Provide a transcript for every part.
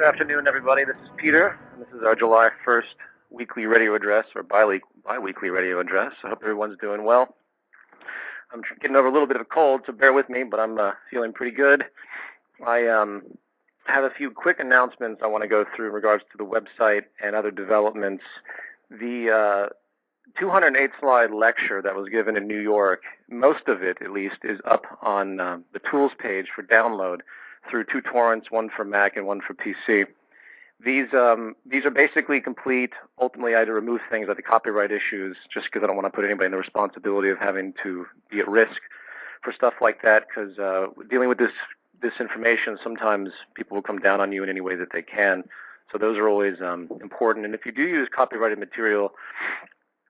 Good afternoon, everybody. This is Peter, and this is our July 1st weekly radio address, or bi-weekly radio address. I hope everyone's doing well. I'm getting over a little bit of a cold, so bear with me, but I'm feeling pretty good. I have a few quick announcements I want to go through in regards to the website and other developments. The 208-slide lecture that was given in New York, most of it, at least, is up on the tools page for download through two torrents, one for Mac and one for PC. These are basically complete. Ultimately, I had to remove things like the copyright issues just because I don't want to put anybody in the responsibility of having to be at risk for stuff like that, because dealing with this information, sometimes people will come down on you in any way that they can. So those are always important. And if you do use copyrighted material,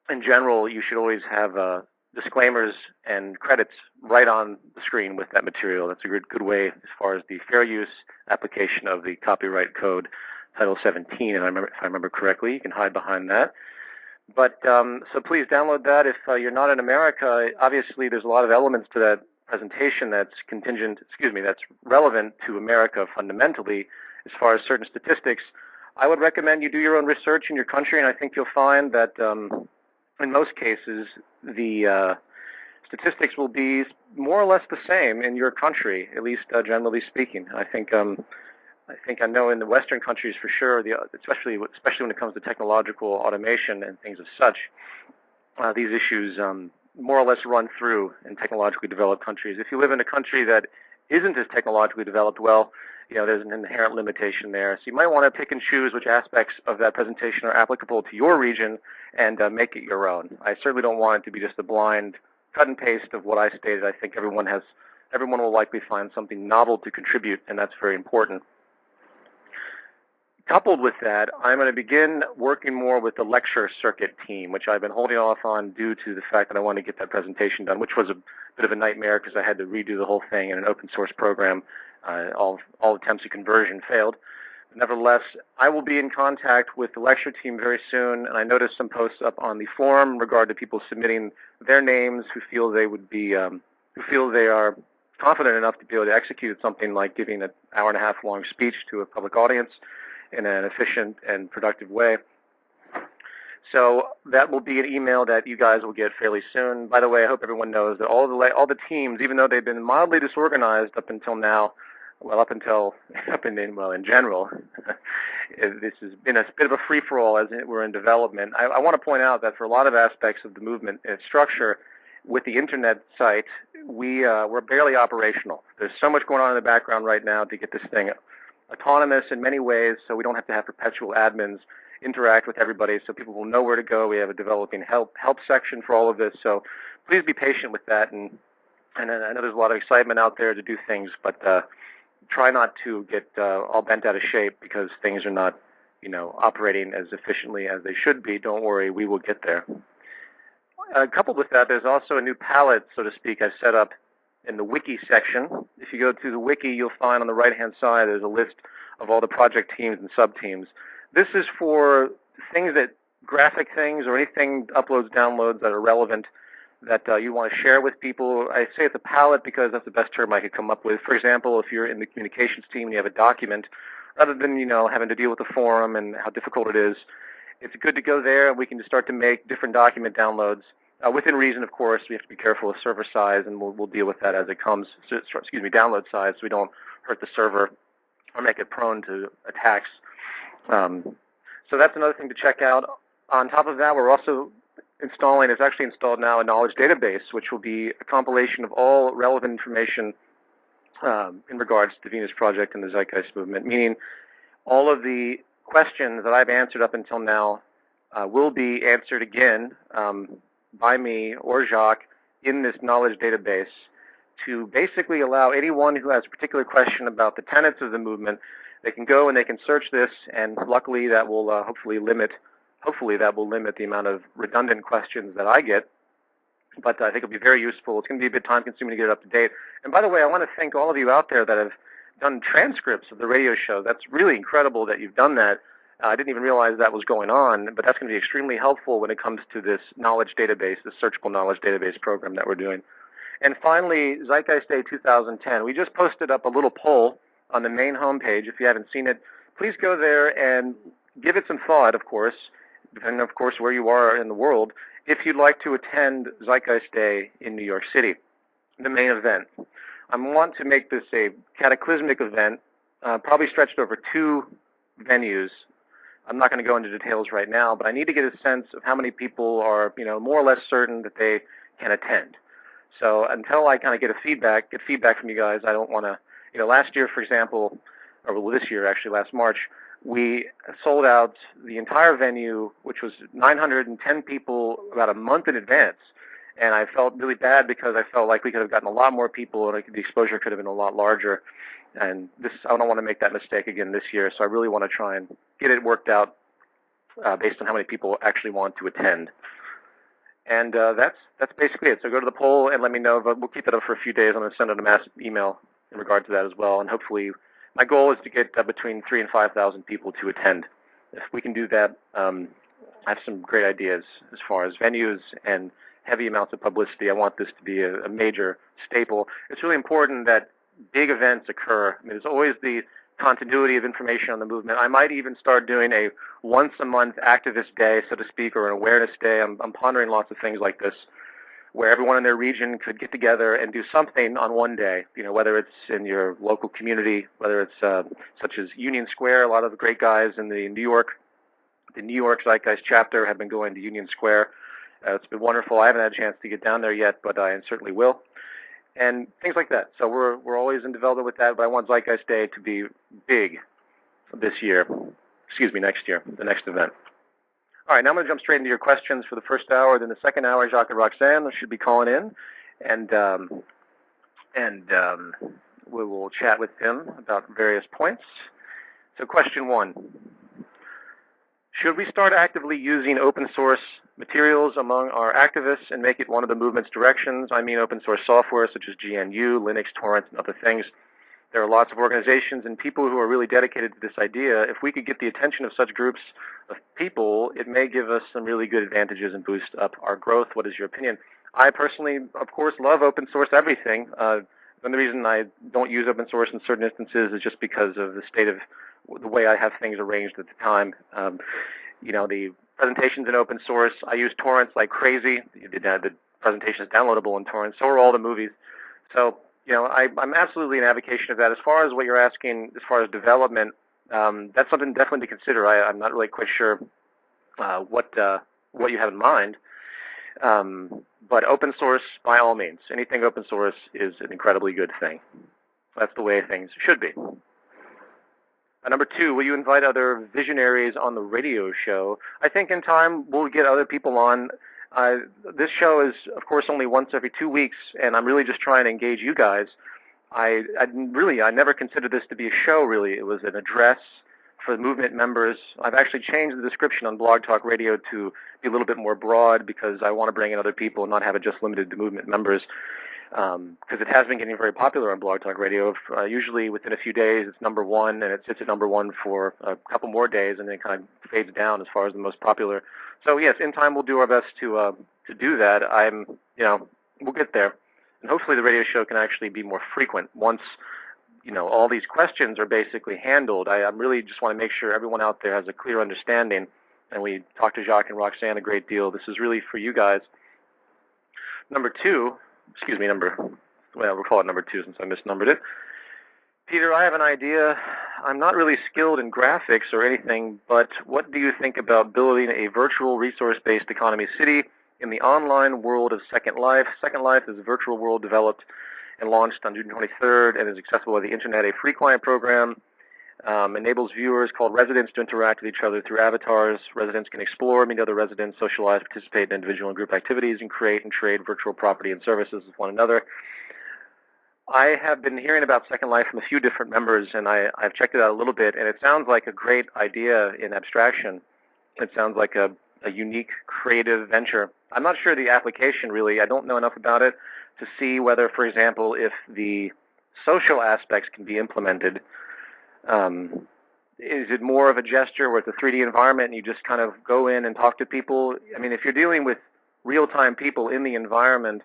in general, you should always have disclaimers and credits right on the screen with that material. That's a good way as far as the fair use application of the copyright code, Title 17, and if I remember correctly. You can hide behind that. But so please download that. If you're not in America, obviously there's a lot of elements to that presentation that's that's relevant to America fundamentally as far as certain statistics. I would recommend you do your own research in your country, and I think you'll find that in most cases, the statistics will be more or less the same in your country, at least generally speaking. I think I know in the Western countries for sure, especially when it comes to technological automation and things of such, these issues more or less run through in technologically developed countries. If you live in a country that isn't as technologically developed, well, there's an inherent limitation there. So you might want to pick and choose which aspects of that presentation are applicable to your region and make it your own. I certainly don't want it to be just a blind cut and paste of what I stated. I think everyone will likely find something novel to contribute, and that's very important. Coupled with that, I'm going to begin working more with the lecture circuit team, which I've been holding off on due to the fact that I wanted to get that presentation done, which was a bit of a nightmare because I had to redo the whole thing in an open source program. All attempts at conversion failed. Nevertheless, I will be in contact with the lecture team very soon, and I noticed some posts up on the forum in regard to people submitting their names who feel they are confident enough to be able to execute something like giving an hour-and-a-half long speech to a public audience in an efficient and productive way. So that will be an email that you guys will get fairly soon. By the way, I hope everyone knows that all the teams, even though they've been mildly disorganized up until now, in general, this has been a bit of a free-for-all as we're in development. I want to point out that for a lot of aspects of the movement and its structure, with the internet site, we're barely operational. There's so much going on in the background right now to get this thing autonomous in many ways, so we don't have to have perpetual admins interact with everybody, so people will know where to go. We have a developing help section for all of this, so please be patient with that. And I know there's a lot of excitement out there to do things, but try not to get all bent out of shape because things are not, operating as efficiently as they should be. Don't worry, we will get there. Coupled with that, there's also a new palette, so to speak, I've set up in the wiki section. If you go to the wiki, you'll find on the right-hand side there's a list of all the project teams and sub-teams. This is for graphic things or anything, uploads, downloads that are relevant that you want to share with people. I say it's a palette because that's the best term I could come up with. For example, if you're in the communications team and you have a document, rather than, having to deal with the forum and how difficult it is, it's good to go there and we can just start to make different document downloads. Within reason, of course, we have to be careful of server size, and we'll deal with that as it comes. Download size, so we don't hurt the server or make it prone to attacks. So that's another thing to check out. On top of that, we're also installing, it's actually installed now, a knowledge database, which will be a compilation of all relevant information in regards to the Venus Project and the Zeitgeist Movement, meaning all of the questions that I've answered up until now will be answered again by me or Jacque in this knowledge database to basically allow anyone who has a particular question about the tenets of the movement, they can go and they can search this, and luckily that will hopefully limit the amount of redundant questions that I get. But I think it'll be very useful. It's going to be a bit time-consuming to get it up to date. And by the way, I want to thank all of you out there that have done transcripts of the radio show. That's really incredible that you've done that. I didn't even realize that was going on, but that's going to be extremely helpful when it comes to this knowledge database, this searchable knowledge database program that we're doing. And finally, Zeitgeist Day 2010. We just posted up a little poll on the main homepage. If you haven't seen it, please go there and give it some thought, of course, depending, of course, where you are in the world, if you'd like to attend Zeitgeist Day in New York City, the main event. I want to make this a cataclysmic event, probably stretched over 2 venues. I'm not going to go into details right now, but I need to get a sense of how many people are, more or less certain that they can attend. So until I kind of get feedback from you guys, I don't want to, last year, for example, or this year actually, last March, we sold out the entire venue, which was 910 people about a month in advance. And I felt really bad because I felt like we could have gotten a lot more people and the exposure could have been a lot larger. And I don't want to make that mistake again this year, so I really want to try and get it worked out based on how many people actually want to attend. And that's basically it. So go to the poll and let me know, but we'll keep that up for a few days. I'm going to send out a mass email in regard to that as well. And hopefully, my goal is to get between 3,000 and 5,000 people to attend. If we can do that, I have some great ideas as far as venues and heavy amounts of publicity. I want this to be a major staple. It's really important that big events occur. I mean, there's always the continuity of information on the movement. I might even start doing a once-a-month activist day, so to speak, or an awareness day. I'm pondering lots of things like this, where everyone in their region could get together and do something on one day, whether it's in your local community, whether it's such as Union Square. A lot of the great guys in the New York Zeitgeist Chapter have been going to Union Square. It's been wonderful. I haven't had a chance to get down there yet, but I certainly will. And things like that. So we're always in development with that, but I want Zeitgeist Day to be big next year, the next event. All right, now I'm going to jump straight into your questions for the first hour. Then the second hour, Jacque Roxanne should be calling in, and we will chat with him about various points. So question 1. Should we start actively using open source materials among our activists and make it one of the movement's directions? I mean open source software such as GNU, Linux, torrents, and other things. There are lots of organizations and people who are really dedicated to this idea. If we could get the attention of such groups of people, it may give us some really good advantages and boost up our growth. What is your opinion? I personally, of course, love open source everything. And the reason I don't use open source in certain instances is just because of the state of the way I have things arranged at the time. The presentations in open source, I use torrents like crazy. The presentation is downloadable in torrents. So are all the movies. So, I'm absolutely an advocation of that. As far as what you're asking, as far as development, that's something definitely to consider. I'm not really quite sure what you have in mind. But open source, by all means, anything open source is an incredibly good thing. That's the way things should be. Number 2, will you invite other visionaries on the radio show? I think in time we'll get other people on. This show is, of course, only once every 2 weeks, and I'm really just trying to engage you guys. I never considered this to be a show, really. It was an address for the movement members. I've actually changed the description on Blog Talk Radio to be a little bit more broad because I want to bring in other people and not have it just limited to movement members. Because it has been getting very popular on Blog Talk Radio. Usually within a few days it's number 1, and it sits at number 1 for a couple more days, and then it kind of fades down as far as the most popular. So yes, in time we'll do our best to do that. We'll get there, and hopefully the radio show can actually be more frequent once all these questions are basically handled. I really just want to make sure everyone out there has a clear understanding, and we talked to Jacque and Roxanne a great deal. This is really for you guys. We'll call it number 2 since I misnumbered it. Peter, I have an idea. I'm not really skilled in graphics or anything, but what do you think about building a virtual resource-based economy city in the online world of Second Life? Second Life is a virtual world developed and launched on June 23rd and is accessible by the internet. A free client program enables viewers called residents to interact with each other through avatars. Residents can explore, meet other residents, socialize, participate in individual and group activities, and create and trade virtual property and services with one another. I have been hearing about Second Life from a few different members, and I've checked it out a little bit, and it sounds like a great idea in abstraction. It sounds like a unique, creative venture. I'm not sure the application, really. I don't know enough about it to see whether, for example, if the social aspects can be implemented. Is it more of a gesture where it's a 3D environment and you just kind of go in and talk to people? I mean, if you're dealing with real-time people in the environment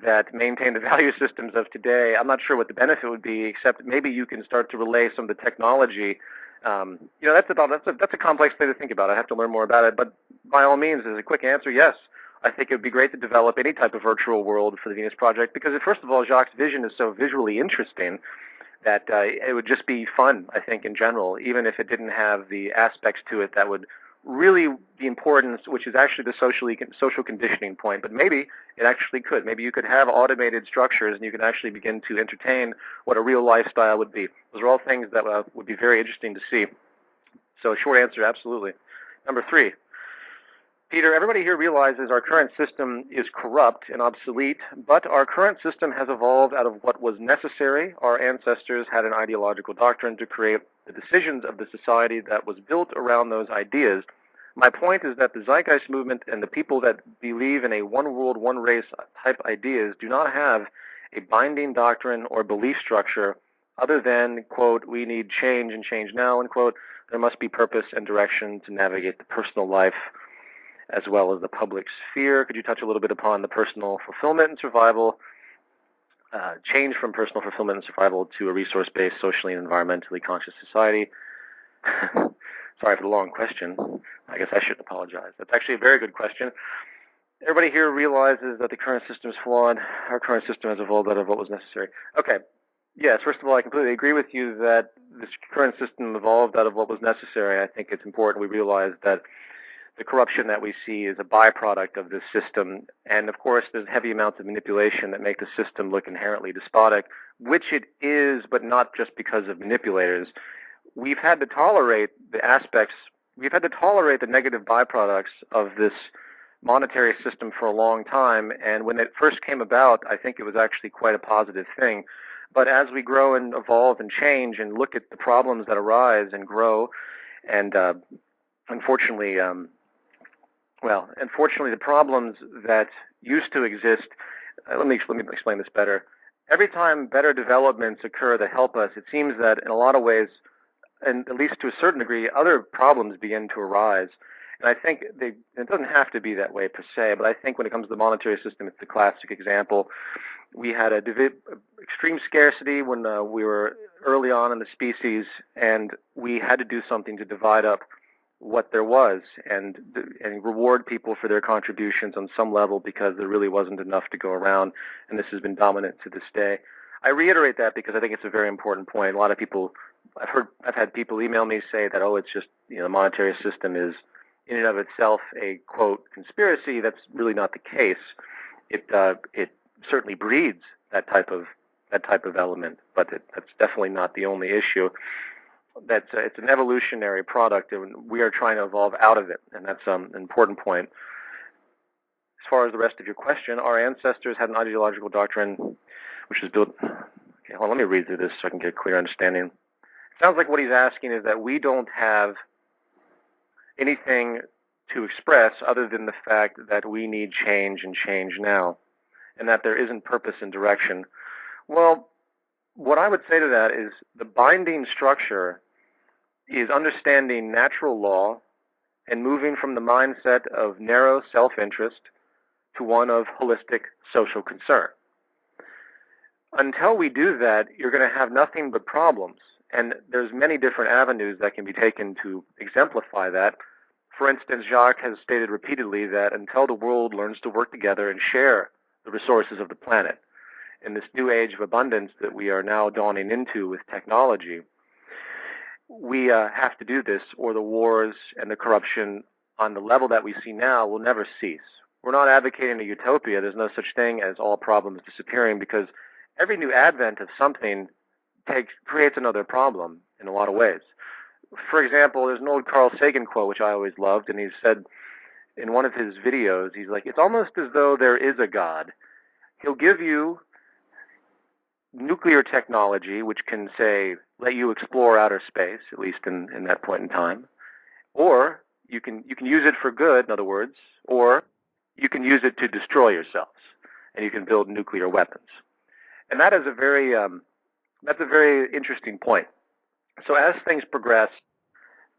that maintain the value systems of today, I'm not sure what the benefit would be, except maybe you can start to relay some of the technology That's a complex thing to think about. I have to learn more about it. But by all means, as a quick answer, yes, I think it would be great to develop any type of virtual world for the Venus Project because, first of all, Jacque's vision is so visually interesting that it would just be fun, I think, in general, even if it didn't have the aspects to it that would really the importance, which is actually the social conditioning point. But maybe it actually could. Maybe you could have automated structures and you could actually begin to entertain what a real lifestyle would be. Those are all things that would be very interesting to see. So short answer, absolutely. Number 3. Peter, everybody here realizes our current system is corrupt and obsolete, but our current system has evolved out of what was necessary. Our ancestors had an ideological doctrine to create the decisions of the society that was built around those ideas. My point is that the Zeitgeist Movement and the people that believe in a one world, one race type ideas do not have a binding doctrine or belief structure other than, quote, we need change and change now, unquote. There must be purpose and direction to navigate the personal life as well as the public sphere. Could you touch a little bit upon the personal fulfillment and survival, change from personal fulfillment and survival to a resource-based, socially and environmentally conscious society? Sorry for the long question. I guess I shouldn't apologize. That's actually a very good question. Everybody here realizes that the current system is flawed. Our current system has evolved out of what was necessary. Okay. Yes, first of all, I completely agree with you that this current system evolved out of what was necessary. I think it's important we realize that the corruption that we see is a byproduct of this system. And of course, there's heavy amounts of manipulation that make the system look inherently despotic, which it is, but not just because of manipulators. We've had to tolerate the negative byproducts of this monetary system for a long time. And when it first came about, I think it was actually quite a positive thing. But as we grow and evolve and change and look at the problems that arise and grow, and unfortunately, the problems that used to exist, let me explain this better. Every time better developments occur that help us, it seems that in a lot of ways, and at least to a certain degree, other problems begin to arise. And I think it doesn't have to be that way per se, but I think when it comes to the monetary system, it's the classic example. We had extreme scarcity when we were early on in the species, and we had to do something to divide up what there was and reward people for their contributions on some level because there really wasn't enough to go around, and this has been dominant to this day. I reiterate that because I think it's a very important point. A lot of people, I've had people email me say that, it's just, the monetary system is in and of itself a, quote, conspiracy. That's really not the case. It certainly breeds that type of element, but that's definitely not the only issue. It's an evolutionary product, and we are trying to evolve out of it, and that's an important point. As far as the rest of your question, our ancestors had an ideological doctrine which was built... Okay, hold on, let me read through this so I can get a clear understanding. It sounds like what he's asking is that we don't have anything to express other than the fact that we need change and change now, and that there isn't purpose and direction. Well, what I would say to that is the binding structure is understanding natural law and moving from the mindset of narrow self-interest to one of holistic social concern. Until we do that, you're going to have nothing but problems. And there's many different avenues that can be taken to exemplify that. For instance, Jacque has stated repeatedly that until the world learns to work together and share the resources of the planet, in this new age of abundance that we are now dawning into with technology, we have to do this, or the wars and the corruption on the level that we see now will never cease. We're not advocating a utopia. There's no such thing as all problems disappearing, because every new advent of something creates another problem in a lot of ways. For example, there's an old Carl Sagan quote, which I always loved, and he said in one of his videos, he's like, it's almost as though there is a God. He'll give you nuclear technology, which can, say, let you explore outer space, at least in that point in time, or you can use it for good, in other words, or you can use it to destroy yourselves, and you can build nuclear weapons. And that is that's a very interesting point. So as things progress,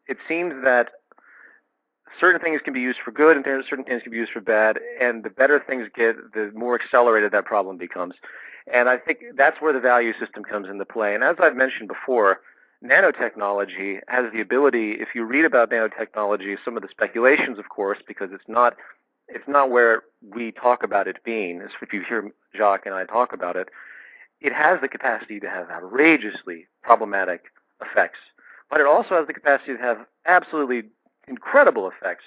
it seems that certain things can be used for good and certain things can be used for bad, and the better things get, the more accelerated that problem becomes. And I think that's where the value system comes into play. And as I've mentioned before, nanotechnology has the ability, if you read about nanotechnology, some of the speculations, of course, because it's not where we talk about it being, if you hear Jacque and I talk about it, it has the capacity to have outrageously problematic effects, but it also has the capacity to have absolutely incredible effects,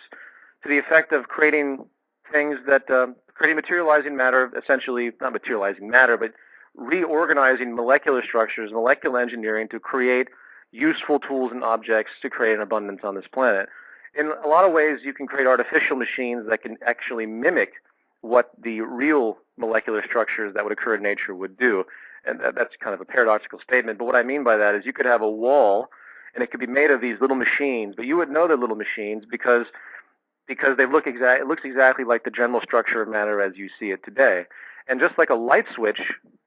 to the effect of creating things that, creating materializing matter, essentially, not materializing matter, but reorganizing molecular structures, molecular engineering to create useful tools and objects to create an abundance on this planet. In a lot of ways, you can create artificial machines that can actually mimic what the real molecular structures that would occur in nature would do. And that's kind of a paradoxical statement, but what I mean by that is you could have a wall, and it could be made of these little machines, but you would know they're little machines because they look it looks exactly like the general structure of matter as you see it today. And just like a light switch,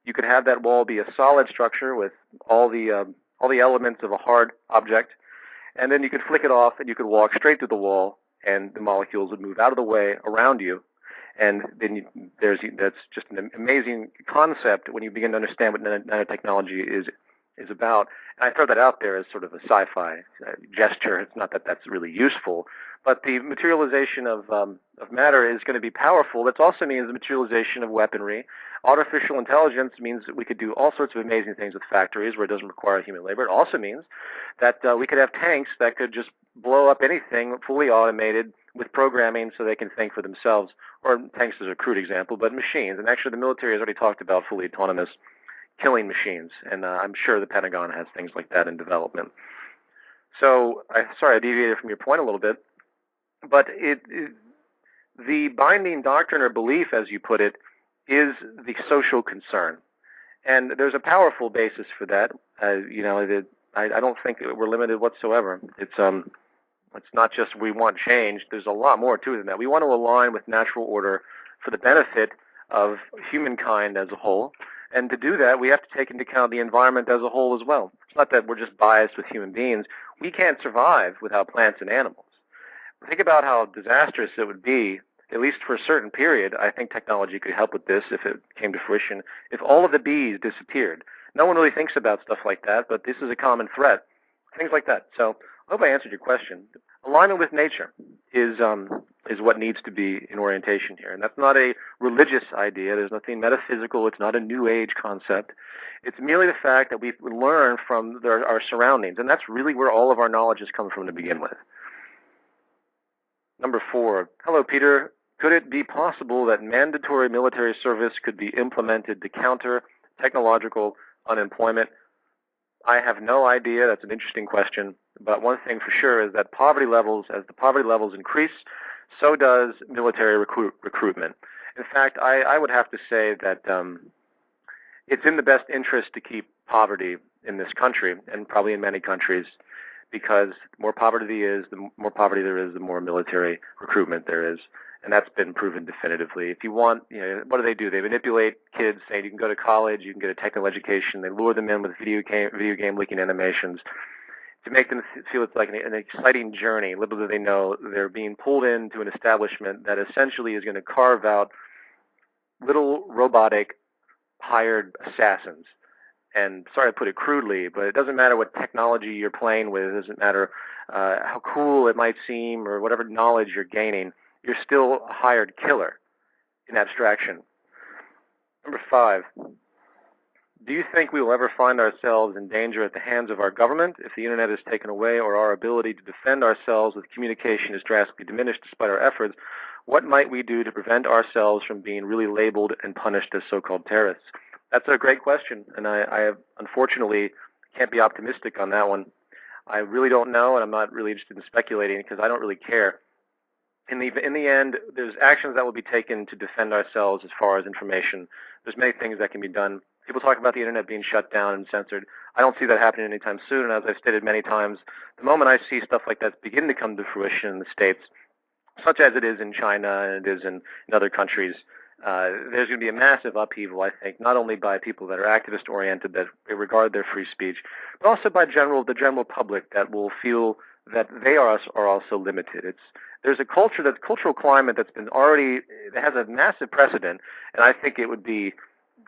you could have that wall be a solid structure with all the elements of a hard object, and then you could flick it off and you could walk straight through the wall, and the molecules would move out of the way around you. And then that's just an amazing concept when you begin to understand what nanotechnology is about. And I throw that out there as sort of a sci-fi gesture. It's not that that's really useful, but the materialization of matter is going to be powerful. That also means the materialization of weaponry. Artificial intelligence means that we could do all sorts of amazing things with factories where it doesn't require human labor. It also means that we could have tanks that could just blow up anything fully automated with programming so they can think for themselves, or tanks is a crude example, but machines. And actually the military has already talked about fully autonomous killing machines, and I'm sure the Pentagon has things like that in development. So, sorry I deviated from your point a little bit, but the binding doctrine or belief, as you put it, is the social concern. And there's a powerful basis for that. I don't think we're limited whatsoever. It's not just we want change. There's a lot more to it than that. We want to align with natural order for the benefit of humankind as a whole. And to do that, we have to take into account the environment as a whole as well. It's not that we're just biased with human beings. We can't survive without plants and animals. Think about how disastrous it would be, at least for a certain period. I think technology could help with this if it came to fruition. If all of the bees disappeared. No one really thinks about stuff like that, but this is a common threat. Things like that. So I hope I answered your question. Alignment with nature is what needs to be in orientation here. And that's not a religious idea. There's nothing metaphysical. It's not a new age concept. It's merely the fact that we learn from our surroundings. And that's really where all of our knowledge has come from to begin with. Number 4. Hello, Peter. Could it be possible that mandatory military service could be implemented to counter technological unemployment? I have no idea. That's an interesting question. But one thing for sure is that as the poverty levels increase, so does military recruitment. In fact, I would have to say that it's in the best interest to keep poverty in this country, and probably in many countries, because the more poverty there is, the more military recruitment there is. And that's been proven definitively. If you want, what do? They manipulate kids, saying you can go to college, you can get a technical education. They lure them in with video game leaking animations to make them feel it's like an exciting journey. Little do they know they're being pulled into an establishment that essentially is going to carve out little robotic hired assassins. And sorry to put it crudely, but it doesn't matter what technology you're playing with. It doesn't matter how cool it might seem or whatever knowledge you're gaining. You're still a hired killer in abstraction. Number 5. Do you think we will ever find ourselves in danger at the hands of our government if the internet is taken away or our ability to defend ourselves with communication is drastically diminished despite our efforts? What might we do to prevent ourselves from being really labeled and punished as so-called terrorists? That's a great question, and I unfortunately can't be optimistic on that one. I really don't know, and I'm not really interested in speculating because I don't really care. In the end, there's actions that will be taken to defend ourselves as far as information. There's many things that can be done. People talk about the internet being shut down and censored. I don't see that happening anytime soon, and as I've stated many times, the moment I see stuff like that begin to come to fruition in the States, such as it is in China and it is in other countries, there's going to be a massive upheaval, I think, not only by people that are activist-oriented, that regard their free speech, but also by the general public that will feel that they are also limited. There's a cultural climate that's been that has a massive precedent, and I think it would be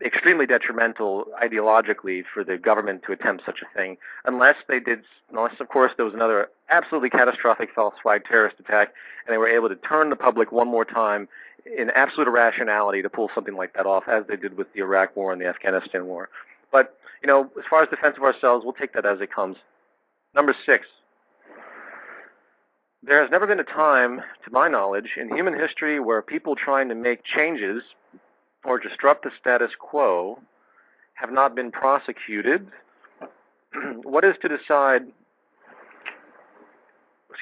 extremely detrimental ideologically for the government to attempt such a thing, unless, of course, there was another absolutely catastrophic false flag terrorist attack, and they were able to turn the public one more time in absolute irrationality to pull something like that off, as they did with the Iraq War and the Afghanistan War. But, as far as defense of ourselves, we'll take that as it comes. Number 6. There has never been a time, to my knowledge, in human history where people trying to make changes or disrupt the status quo have not been prosecuted. What is to decide,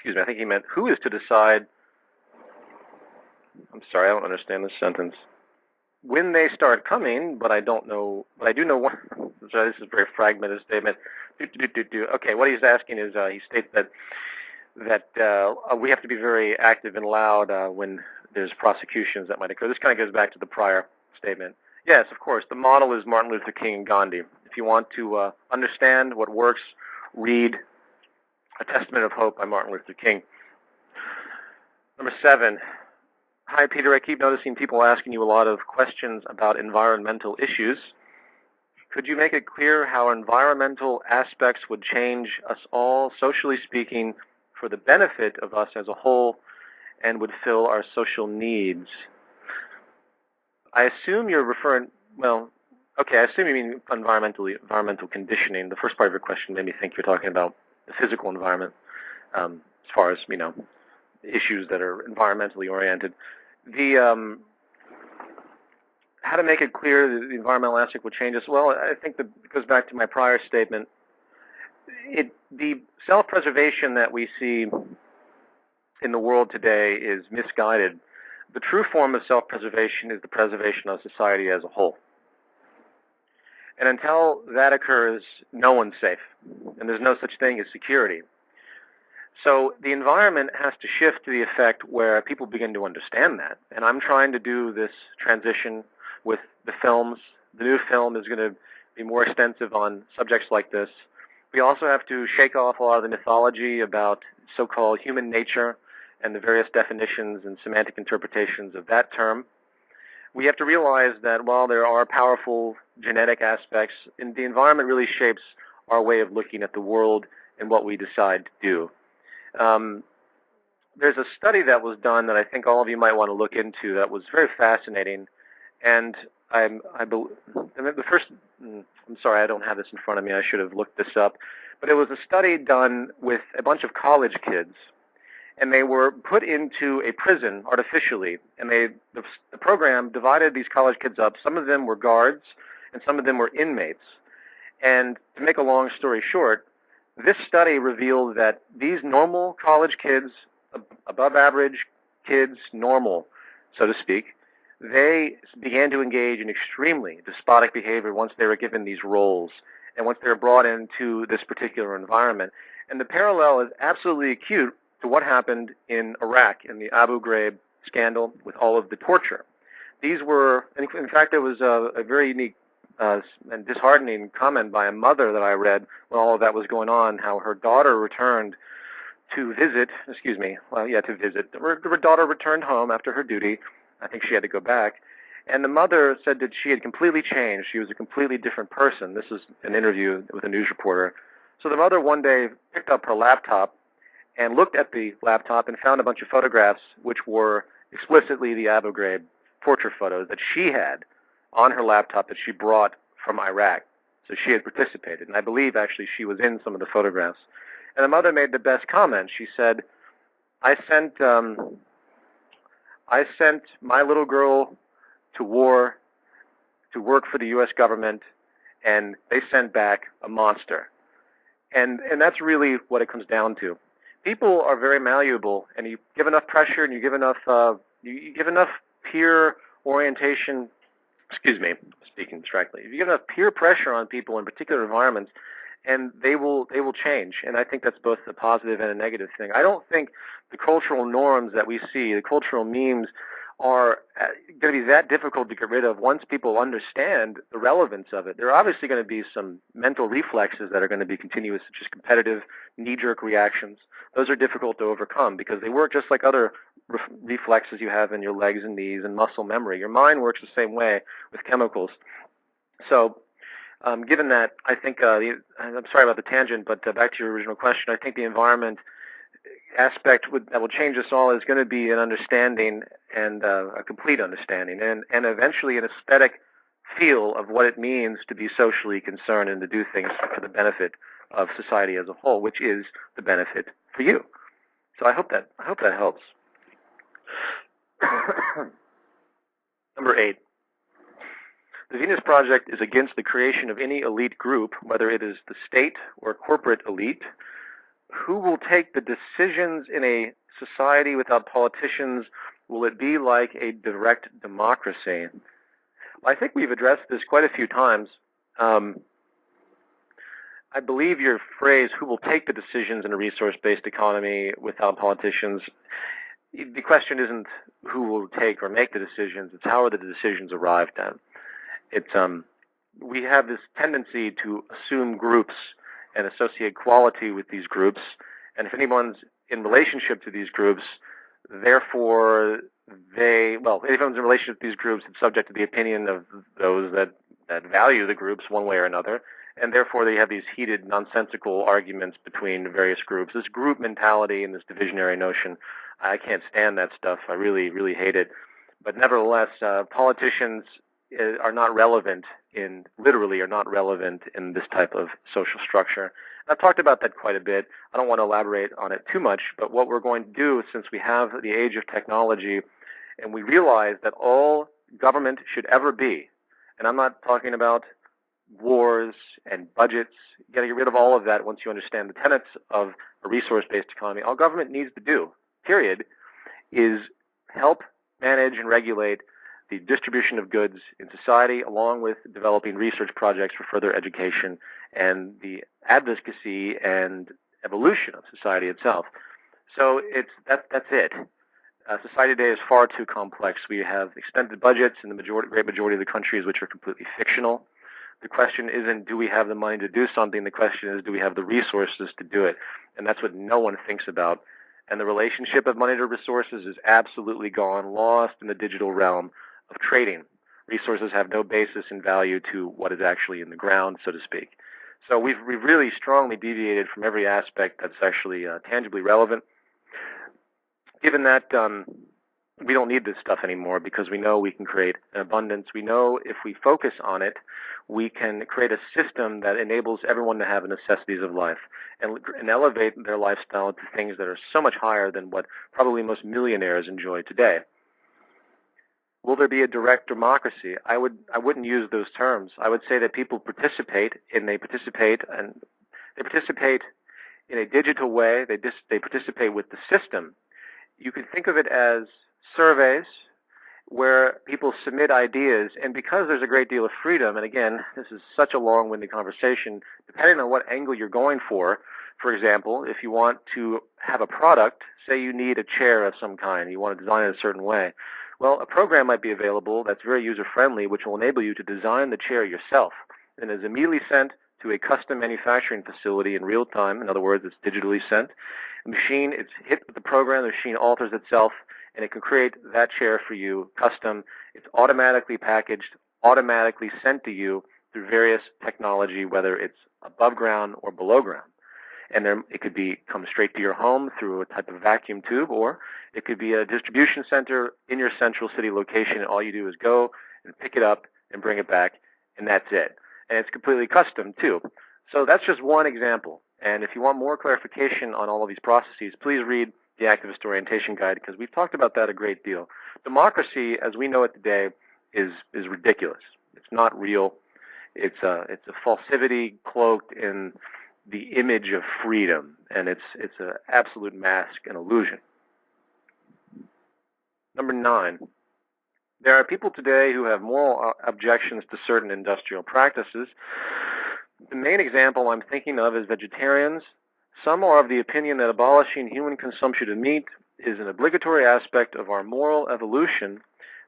I think he meant who is to decide, I'm sorry, I don't understand this sentence. When they start coming, but I do know one, sorry, this is a very fragmented statement. Okay, what he's asking is, he states that we have to be very active and loud when there's prosecutions that might occur. This kind of goes back to the prior statement. Yes, of course, the model is Martin Luther King and Gandhi. If you want to understand what works, read A Testament of Hope by Martin Luther King. Number 7. Hi, Peter. I keep noticing people asking you a lot of questions about environmental issues. Could you make it clear how environmental aspects would change us all, socially speaking, for the benefit of us as a whole, and would fill our social needs? I assume you're referring, I assume you mean environmental conditioning. The first part of your question made me think you're talking about the physical environment, as far as, issues that are environmentally oriented. How to make it clear that the environmental aspect will change us? Well, I think that it goes back to my prior statement. The self-preservation that we see in the world today is misguided. The true form of self-preservation is the preservation of society as a whole. And until that occurs, no one's safe. And there's no such thing as security. So the environment has to shift to the effect where people begin to understand that. And I'm trying to do this transition with the films. The new film is going to be more extensive on subjects like this. We also have to shake off a lot of the mythology about so-called human nature and the various definitions and semantic interpretations of that term. We have to realize that while there are powerful genetic aspects, the environment really shapes our way of looking at the world and what we decide to do. There's a study that was done that I think all of you might want to look into that was very fascinating. And I'm sorry, I don't have this in front of me. I should have looked this up. But it was a study done with a bunch of college kids, and they were put into a prison artificially. And the program divided these college kids up. Some of them were guards, and some of them were inmates. And to make a long story short, this study revealed that these normal college kids, above average kids, normal, so to speak, they began to engage in extremely despotic behavior once they were given these roles and once they were brought into this particular environment. And the parallel is absolutely acute to what happened in Iraq in the Abu Ghraib scandal with all of the torture. These were, in fact, there was a very unique and disheartening comment by a mother that I read when all of that was going on, how her daughter returned to visit, to visit. Her daughter returned home after her duty. I think she had to go back. And the mother said that she had completely changed. She was a completely different person. This is an interview with a news reporter. So the mother one day picked up her laptop and looked at the laptop and found a bunch of photographs which were explicitly the Abu Ghraib torture photos that she had on her laptop that she brought from Iraq. So she had participated. And I believe actually she was in some of the photographs. And the mother made the best comment. She said, I sent my little girl to war to work for the U.S. government, and they sent back a monster. And that's really what it comes down to. People are very malleable, and you give enough pressure and you give enough peer orientation. Excuse me, speaking abstractly. If you give enough peer pressure on people in particular environments, and they will change. And I think that's both a positive and a negative thing. I don't think the cultural norms that we see, the cultural memes, are going to be that difficult to get rid of once people understand the relevance of it. There are obviously going to be some mental reflexes that are going to be continuous, such as competitive, knee-jerk reactions. Those are difficult to overcome because they work just like other reflexes you have in your legs and knees and muscle memory. Your mind works the same way with chemicals. So, given that, I think, I'm sorry about the tangent, but back to your original question, I think the environment aspect that will change us all is going to be an understanding and a complete understanding and eventually an aesthetic feel of what it means to be socially concerned and to do things for the benefit of society as a whole, which is the benefit for you. So I hope that helps. Number 8. The Venus Project is against the creation of any elite group, whether it is the state or corporate elite. Who will take the decisions in a society without politicians? Will it be like a direct democracy? Well, I think we've addressed this quite a few times. I believe your phrase, who will take the decisions in a resource-based economy without politicians, the question isn't who will take or make the decisions, it's how are the decisions arrived at. We have this tendency to assume groups and associate quality with these groups, and if anyone's in relationship to these groups, therefore anyone's in relationship to these groups, it's subject to the opinion of those that value the groups one way or another, and therefore they have these heated, nonsensical arguments between various groups. This group mentality and this divisionary notion, I can't stand that stuff. I really, really hate it. But nevertheless, politicians are not relevant literally are not relevant in this type of social structure. And I've talked about that quite a bit. I don't want to elaborate on it too much, but what we're going to do, since we have the age of technology and we realize that all government should ever be, and I'm not talking about wars and budgets, you got to get rid of all of that once you understand the tenets of a resource-based economy. All government needs to do, period, is help manage and regulate the distribution of goods in society, along with developing research projects for further education and the advocacy and evolution of society itself. So that's it. Society today is far too complex. We have extended budgets in the great majority of the countries which are completely fictional. The question isn't, do we have the money to do something? The question is, do we have the resources to do it? And that's what no one thinks about. And the relationship of money to resources is absolutely gone, lost in the digital realm of trading. Resources have no basis in value to what is actually in the ground, so to speak. So we've really strongly deviated from every aspect that's actually tangibly relevant. Given that we don't need this stuff anymore because we know we can create an abundance. We know if we focus on it, we can create a system that enables everyone to have the necessities of life and elevate their lifestyle to things that are so much higher than what probably most millionaires enjoy today. Will there be a direct democracy? I wouldn't use those terms. I would say that people participate in a digital way. They participate with the system. You can think of it as surveys where people submit ideas, and because there's a great deal of freedom, and again, this is such a long-winded conversation, depending on what angle you're going for example, if you want to have a product, say you need a chair of some kind, you want to design it a certain way, well, a program might be available that's very user-friendly, which will enable you to design the chair yourself, and is immediately sent to a custom manufacturing facility in real time. In other words, it's digitally sent. The machine, it's hit with the program, the machine alters itself, and it can create that chair for you, custom. It's automatically packaged, automatically sent to you through various technology, whether it's above ground or below ground. And then it could come straight to your home through a type of vacuum tube, or it could be a distribution center in your central city location, and all you do is go and pick it up and bring it back, and that's it. And it's completely custom, too. So that's just one example. And if you want more clarification on all of these processes, please read the Activist Orientation Guide, because we've talked about that a great deal. Democracy, as we know it today, is ridiculous. It's not real. It's a falsity cloaked in the image of freedom, and it's an absolute mask and illusion. Number 9. There are people today who have moral objections to certain industrial practices. The main example I'm thinking of is vegetarians. Some are of the opinion that abolishing human consumption of meat is an obligatory aspect of our moral evolution,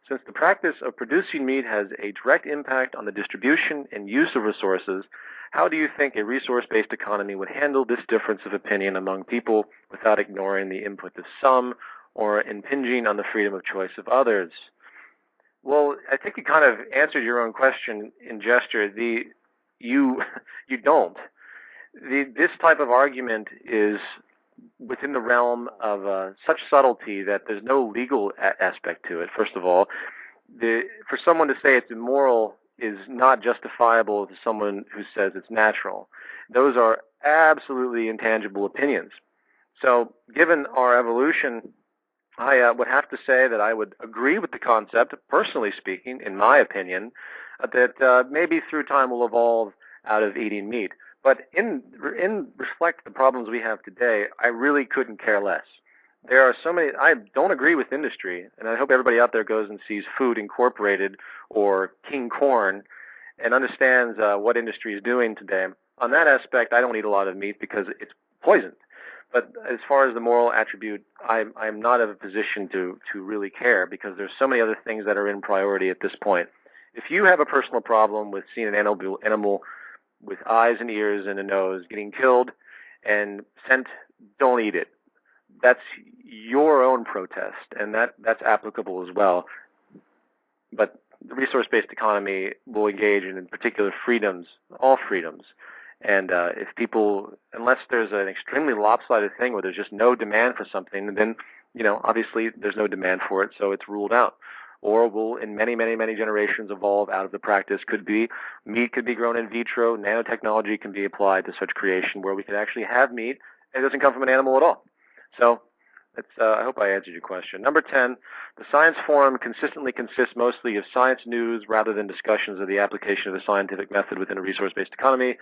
since the practice of producing meat has a direct impact on the distribution and use of resources. How do you think a resource-based economy would handle this difference of opinion among people without ignoring the input of some or impinging on the freedom of choice of others? Well, I think you kind of answered your own question in gesture. You you don't. This type of argument is within the realm of such subtlety that there's no legal aspect to it. First of all, for someone to say it's immoral is not justifiable to someone who says it's natural. Those are absolutely intangible opinions. So, given our evolution, I would have to say that I would agree with the concept, personally speaking, in my opinion, that maybe through time we'll evolve out of eating meat. But in reflect the problems we have today, I really couldn't care less. There are so many. I don't agree with industry, and I hope everybody out there goes and sees Food Incorporated or King Corn and understands what industry is doing today. On that aspect, I don't eat a lot of meat because it's poisoned. But as far as the moral attribute, I'm not in a position to really care because there's so many other things that are in priority at this point. If you have a personal problem with seeing an animal with eyes and ears and a nose getting killed and sent, don't eat it. That's your own protest, and that's applicable as well. But the resource-based economy will engage in particular freedoms, all freedoms. And if people, unless there's an extremely lopsided thing where there's just no demand for something, then, obviously there's no demand for it, so it's ruled out. Or will, in many, many, many generations, evolve out of the practice. Meat could be grown in vitro, nanotechnology can be applied to such creation where we can actually have meat and it doesn't come from an animal at all. So, I hope I answered your question. Number 10, the Science Forum consistently consists mostly of science news rather than discussions of the application of the scientific method within a resource-based economy.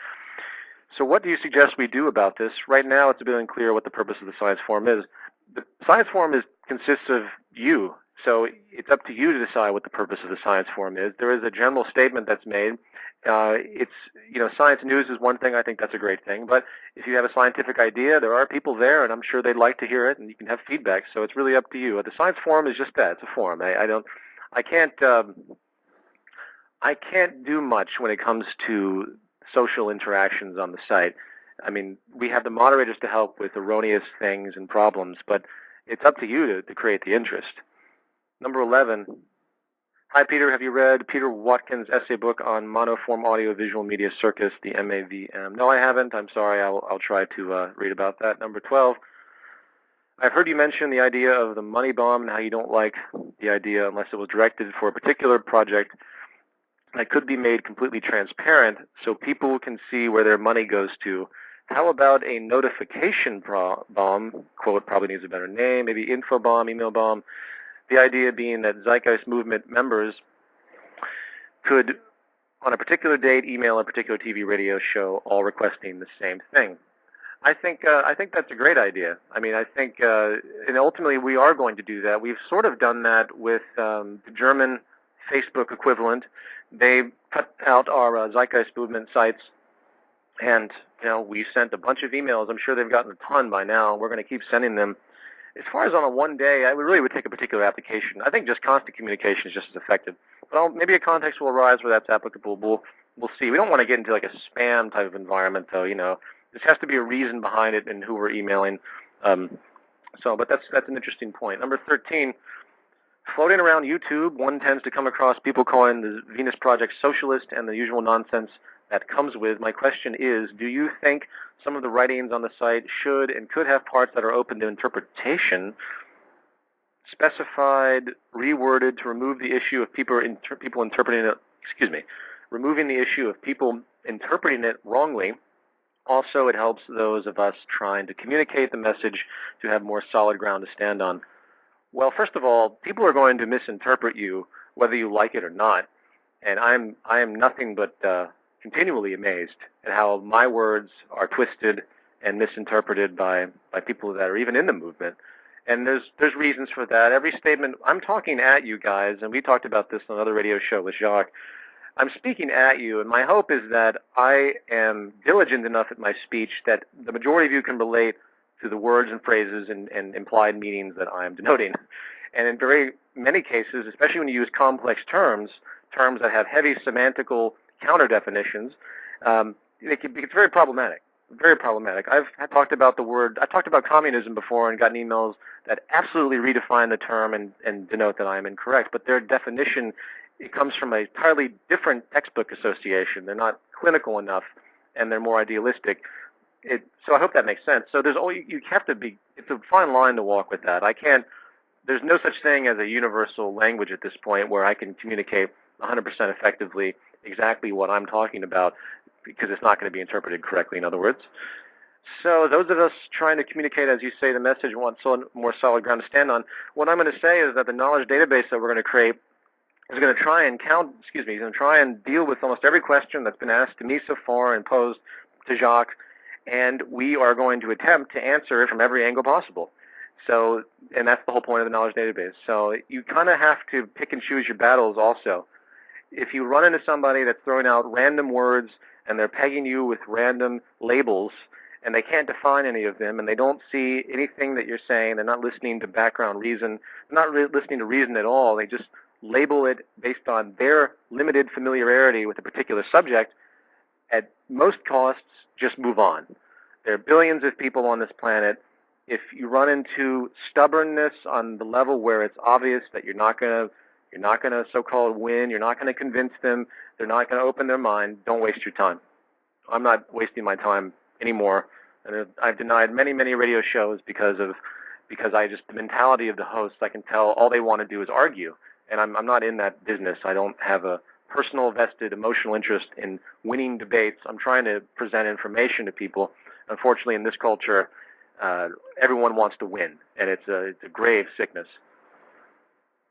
So what do you suggest we do about this? Right now, it's a bit unclear what the purpose of the Science Forum is. The Science Forum consists of you, so it's up to you to decide what the purpose of the Science Forum is. There is a general statement that's made. Science news is one thing. I think that's a great thing. But if you have a scientific idea, there are people there, and I'm sure they'd like to hear it, and you can have feedback. So it's really up to you. The Science Forum is just that. It's a forum. I can't do much when it comes to social interactions on the site. I mean, we have the moderators to help with erroneous things and problems, but it's up to you to create the interest. Number 11. Hi, Peter. Have you read Peter Watkins' essay book on monoform audio-visual media circus, the MAVM? No, I haven't. I'm sorry. I'll try to read about that. Number 12. I've heard you mention the idea of the money bomb and how you don't like the idea unless it was directed for a particular project that could be made completely transparent so people can see where their money goes to. How about a notification bomb? Quote, probably needs a better name. Maybe info bomb, email bomb. The idea being that Zeitgeist Movement members could, on a particular date, email a particular TV radio show, all requesting the same thing. I think that's a great idea. I mean, I think, and ultimately we are going to do that. We've sort of done that with the German Facebook equivalent. They cut out our Zeitgeist Movement sites, and we sent a bunch of emails. I'm sure they've gotten a ton by now. We're going to keep sending them. As far as on a one day, I really would take a particular application. I think just constant communication is just as effective. But maybe a context will arise where that's applicable. We'll see. We don't want to get into like a spam type of environment, though. There has to be a reason behind it and who we're emailing. But that's an interesting point. Number 13. Floating around YouTube, one tends to come across people calling the Venus Project socialist and the usual nonsense that comes with. My question is, do you think some of the writings on the site should and could have parts that are open to interpretation, specified, reworded to remove the issue of people interpreting it, removing the issue of people interpreting it wrongly? Also, it helps those of us trying to communicate the message to have more solid ground to stand on. Well, first of all, people are going to misinterpret you whether you like it or not, and I am nothing but continually amazed at how my words are twisted and misinterpreted by people that are even in the movement. And there's reasons for that. Every statement, I'm talking at you guys, and we talked about this on another radio show with Jacque. I'm speaking at you, and my hope is that I am diligent enough at my speech that the majority of you can relate to the words and phrases and implied meanings that I am denoting. And in very many cases, especially when you use complex terms that have heavy semantical counter definitions, it's very problematic. Very problematic. I've talked about communism before and gotten emails that absolutely redefine the term and denote that I am incorrect. But their definition, it comes from a entirely different textbook association. They're not clinical enough, and they're more idealistic. So I hope that makes sense. So you have to be, it's a fine line to walk with that. There's no such thing as a universal language at this point where I can communicate 100% effectively exactly what I'm talking about, because it's not going to be interpreted correctly, in other words. So those of us trying to communicate, as you say, the message, want more solid ground to stand on, what I'm going to say is that the knowledge database that we're going to create is going to try and deal with almost every question that's been asked to me so far and posed to Jacque, and we are going to attempt to answer it from every angle possible. So, and that's the whole point of the knowledge database. So you kind of have to pick and choose your battles also. If you run into somebody that's throwing out random words and they're pegging you with random labels and they can't define any of them and they don't see anything that you're saying, they're not listening to background reason, they're not listening to reason at all, they just label it based on their limited familiarity with a particular subject, at most costs, just move on. There are billions of people on this planet. If you run into stubbornness on the level where it's obvious that you're not going to so-called win, you're not going to convince them, they're not going to open their mind, don't waste your time. I'm not wasting my time anymore. And I've denied many, many radio shows because the mentality of the hosts, I can tell all they want to do is argue. And I'm not in that business. I don't have a personal vested emotional interest in winning debates. I'm trying to present information to people. Unfortunately, in this culture, everyone wants to win, and it's a grave sickness.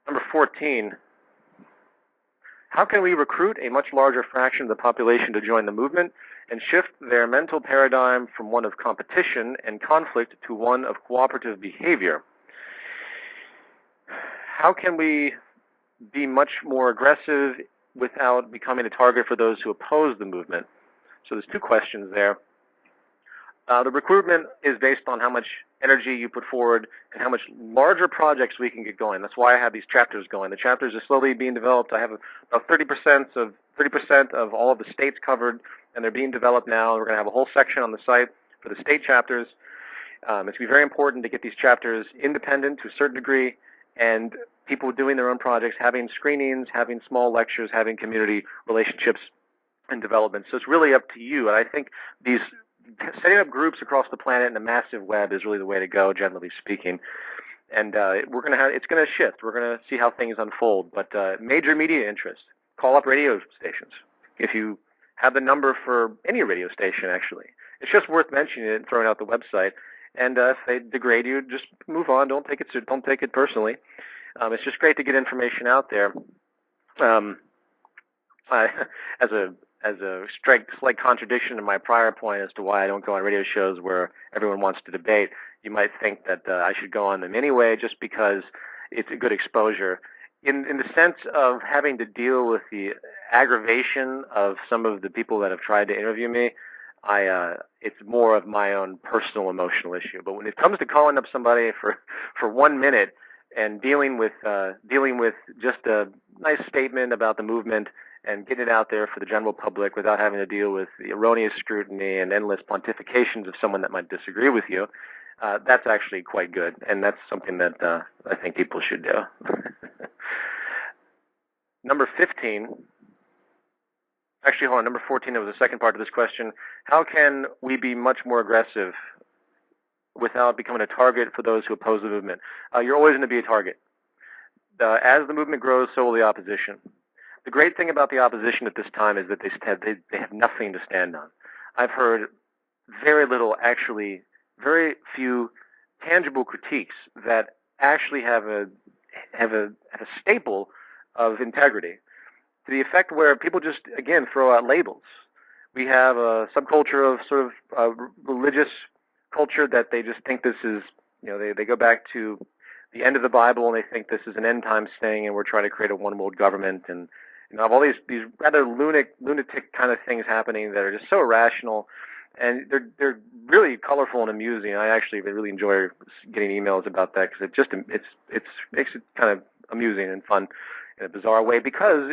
Number 14, how can we recruit a much larger fraction of the population to join the movement and shift their mental paradigm from one of competition and conflict to one of cooperative behavior? How can we be much more aggressive without becoming a target for those who oppose the movement? So there's two questions there. The recruitment is based on how much energy you put forward and how much larger projects we can get going. That's why I have these chapters going. The chapters are slowly being developed. I have about 30% of all of the states covered, and they're being developed now. We're going to have a whole section on the site for the state chapters. It's going to be very important to get these chapters independent to a certain degree, and people doing their own projects, having screenings, having small lectures, having community relationships and development. So it's really up to you. And I think setting up groups across the planet in a massive web is really the way to go, generally speaking. And it's going to shift. We're going to see how things unfold. But major media interest, call up radio stations. If you have the number for any radio station, actually, it's just worth mentioning it and throwing out the website. And if they degrade you, just move on. Don't take it personally. It's just great to get information out there. As a slight contradiction to my prior point as to why I don't go on radio shows where everyone wants to debate, you might think that I should go on them anyway just because it's a good exposure. In the sense of having to deal with the aggravation of some of the people that have tried to interview me, it's more of my own personal emotional issue. But when it comes to calling up somebody for 1 minute and dealing with just a nice statement about the movement and getting it out there for the general public without having to deal with the erroneous scrutiny and endless pontifications of someone that might disagree with you, that's actually quite good, and that's something that I think people should do. Number 15, actually, hold on, number 14, there was a second part to this question. How can we be much more aggressive without becoming a target for those who oppose the movement? You're always going to be a target. As the movement grows, so will the opposition. The great thing about the opposition at this time is that they have nothing to stand on. I've heard very little, actually, very few tangible critiques that actually have a staple of integrity, to the effect where people just, again, throw out labels. We have a subculture of sort of religious culture that they just think this is, they go back to the end of the Bible and they think this is an end times thing and we're trying to create a one world government, and of all these rather lunatic kind of things happening that are just so irrational, and they're really colorful and amusing. I actually really enjoy getting emails about that because it makes it kind of amusing and fun in a bizarre way, because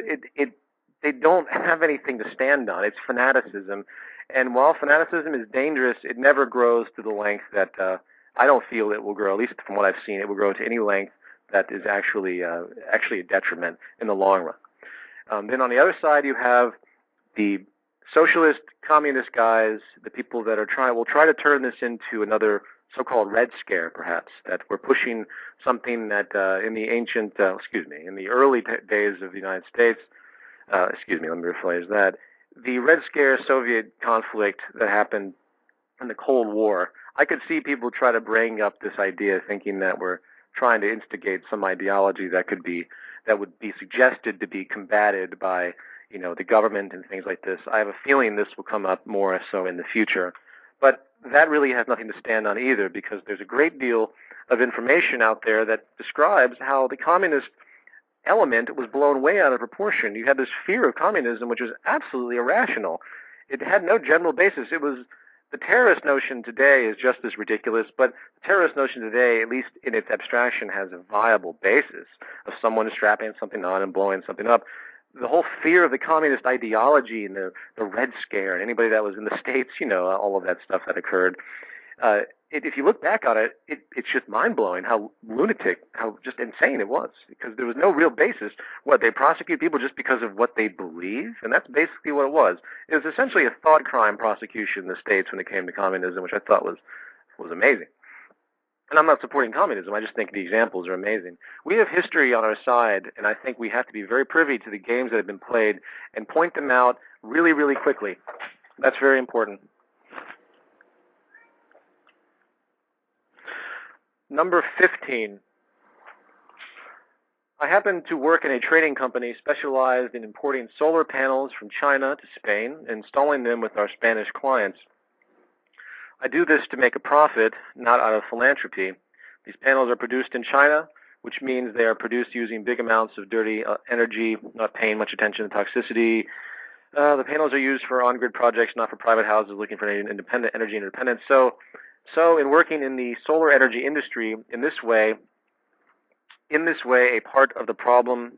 they don't have anything to stand on. It's fanaticism, and while fanaticism is dangerous, it never grows to the length that I don't feel it will grow, at least from what I've seen, it will grow to any length that is actually a detriment in the long run. Then on the other side, you have the socialist, communist guys, the people that will try to turn this into another so-called Red Scare, perhaps, that we're pushing something that in the early days of the United States, let me rephrase that, the Red Scare Soviet conflict that happened in the Cold War, I could see people try to bring up this idea thinking that we're trying to instigate some ideology that would be suggested to be combated by the government and things like this. I have a feeling this will come up more so in the future. But that really has nothing to stand on either, because there's a great deal of information out there that describes how the communist element was blown way out of proportion. You had this fear of communism, which was absolutely irrational. It had no general basis. The terrorist notion today is just as ridiculous, but the terrorist notion today, at least in its abstraction, has a viable basis of someone strapping something on and blowing something up. The whole fear of the communist ideology and the Red Scare and anybody that was in the States, all of that stuff that occurred. If you look back on it, it's just mind-blowing how lunatic, how just insane it was, because there was no real basis. They prosecute people just because of what they believe? And that's basically what it was. It was essentially a thought crime prosecution in the States when it came to communism, which I thought was amazing. And I'm not supporting communism. I just think the examples are amazing. We have history on our side, and I think we have to be very privy to the games that have been played and point them out really, really quickly. That's very important. Number 15. I happen to work in a trading company specialized in importing solar panels from China to Spain and installing them with our Spanish clients. I do this to make a profit, not out of philanthropy. These panels are produced in China, which means they are produced using big amounts of dirty energy, not paying much attention to toxicity. The panels are used for on-grid projects, not for private houses looking for energy independence. So in working in the solar energy industry, in this way, a part of the problem,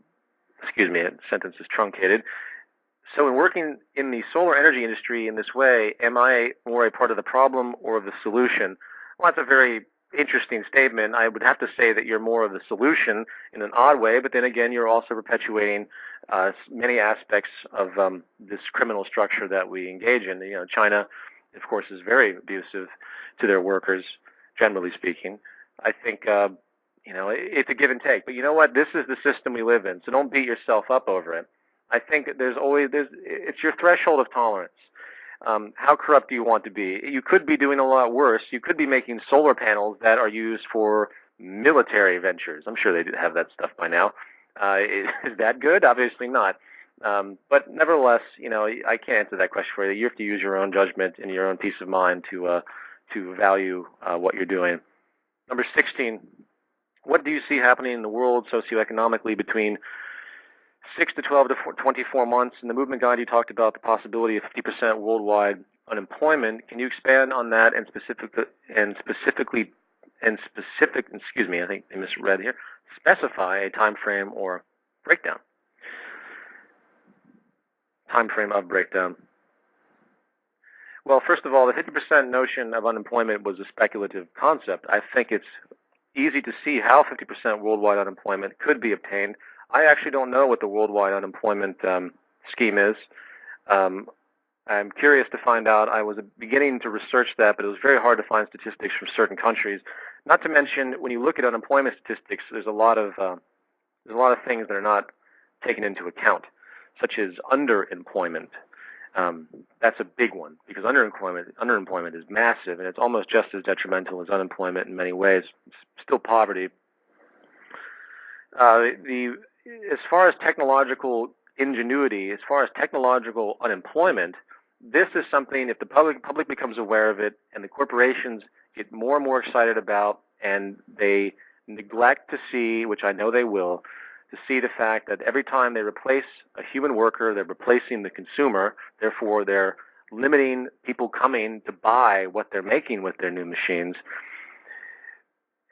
a sentence is truncated. So in working in the solar energy industry in this way, am I more a part of the problem or of the solution? Well, that's a very interesting statement. I would have to say that you're more of the solution in an odd way, but then again, you're also perpetuating many aspects of this criminal structure that we engage in. China, of course, is very abusive to their workers, generally speaking. I think, it's a give and take. But you know what? This is the system we live in, so don't beat yourself up over it. I think it's your threshold of tolerance. How corrupt do you want to be? You could be doing a lot worse. You could be making solar panels that are used for military ventures. I'm sure they have that stuff by now. Is that good? Obviously not. But nevertheless, I can't answer that question for you. You have to use your own judgment and your own peace of mind to value what you're doing. Number 16, what do you see happening in the world socioeconomically between 6 to 12 to 24 months? In the movement guide, you talked about the possibility of 50% worldwide unemployment. Can you expand on that and I think I misread here, specify a time frame or breakdown? Time frame of breakdown. Well, first of all, the 50% notion of unemployment was a speculative concept. I think it's easy to see how 50% worldwide unemployment could be obtained. I actually don't know what the worldwide unemployment scheme is. I'm curious to find out. I was beginning to research that, but it was very hard to find statistics from certain countries. Not to mention, when you look at unemployment statistics, there's a lot of things that are not taken into account, such as underemployment. That's a big one, because underemployment is massive, and it's almost just as detrimental as unemployment in many ways. It's still poverty. As far as technological ingenuity, as far as technological unemployment, this is something, if the public becomes aware of it and the corporations get more and more excited about, and they neglect to see, which I know they will, to see the fact that every time they replace a human worker, they're replacing the consumer, therefore they're limiting people coming to buy what they're making with their new machines.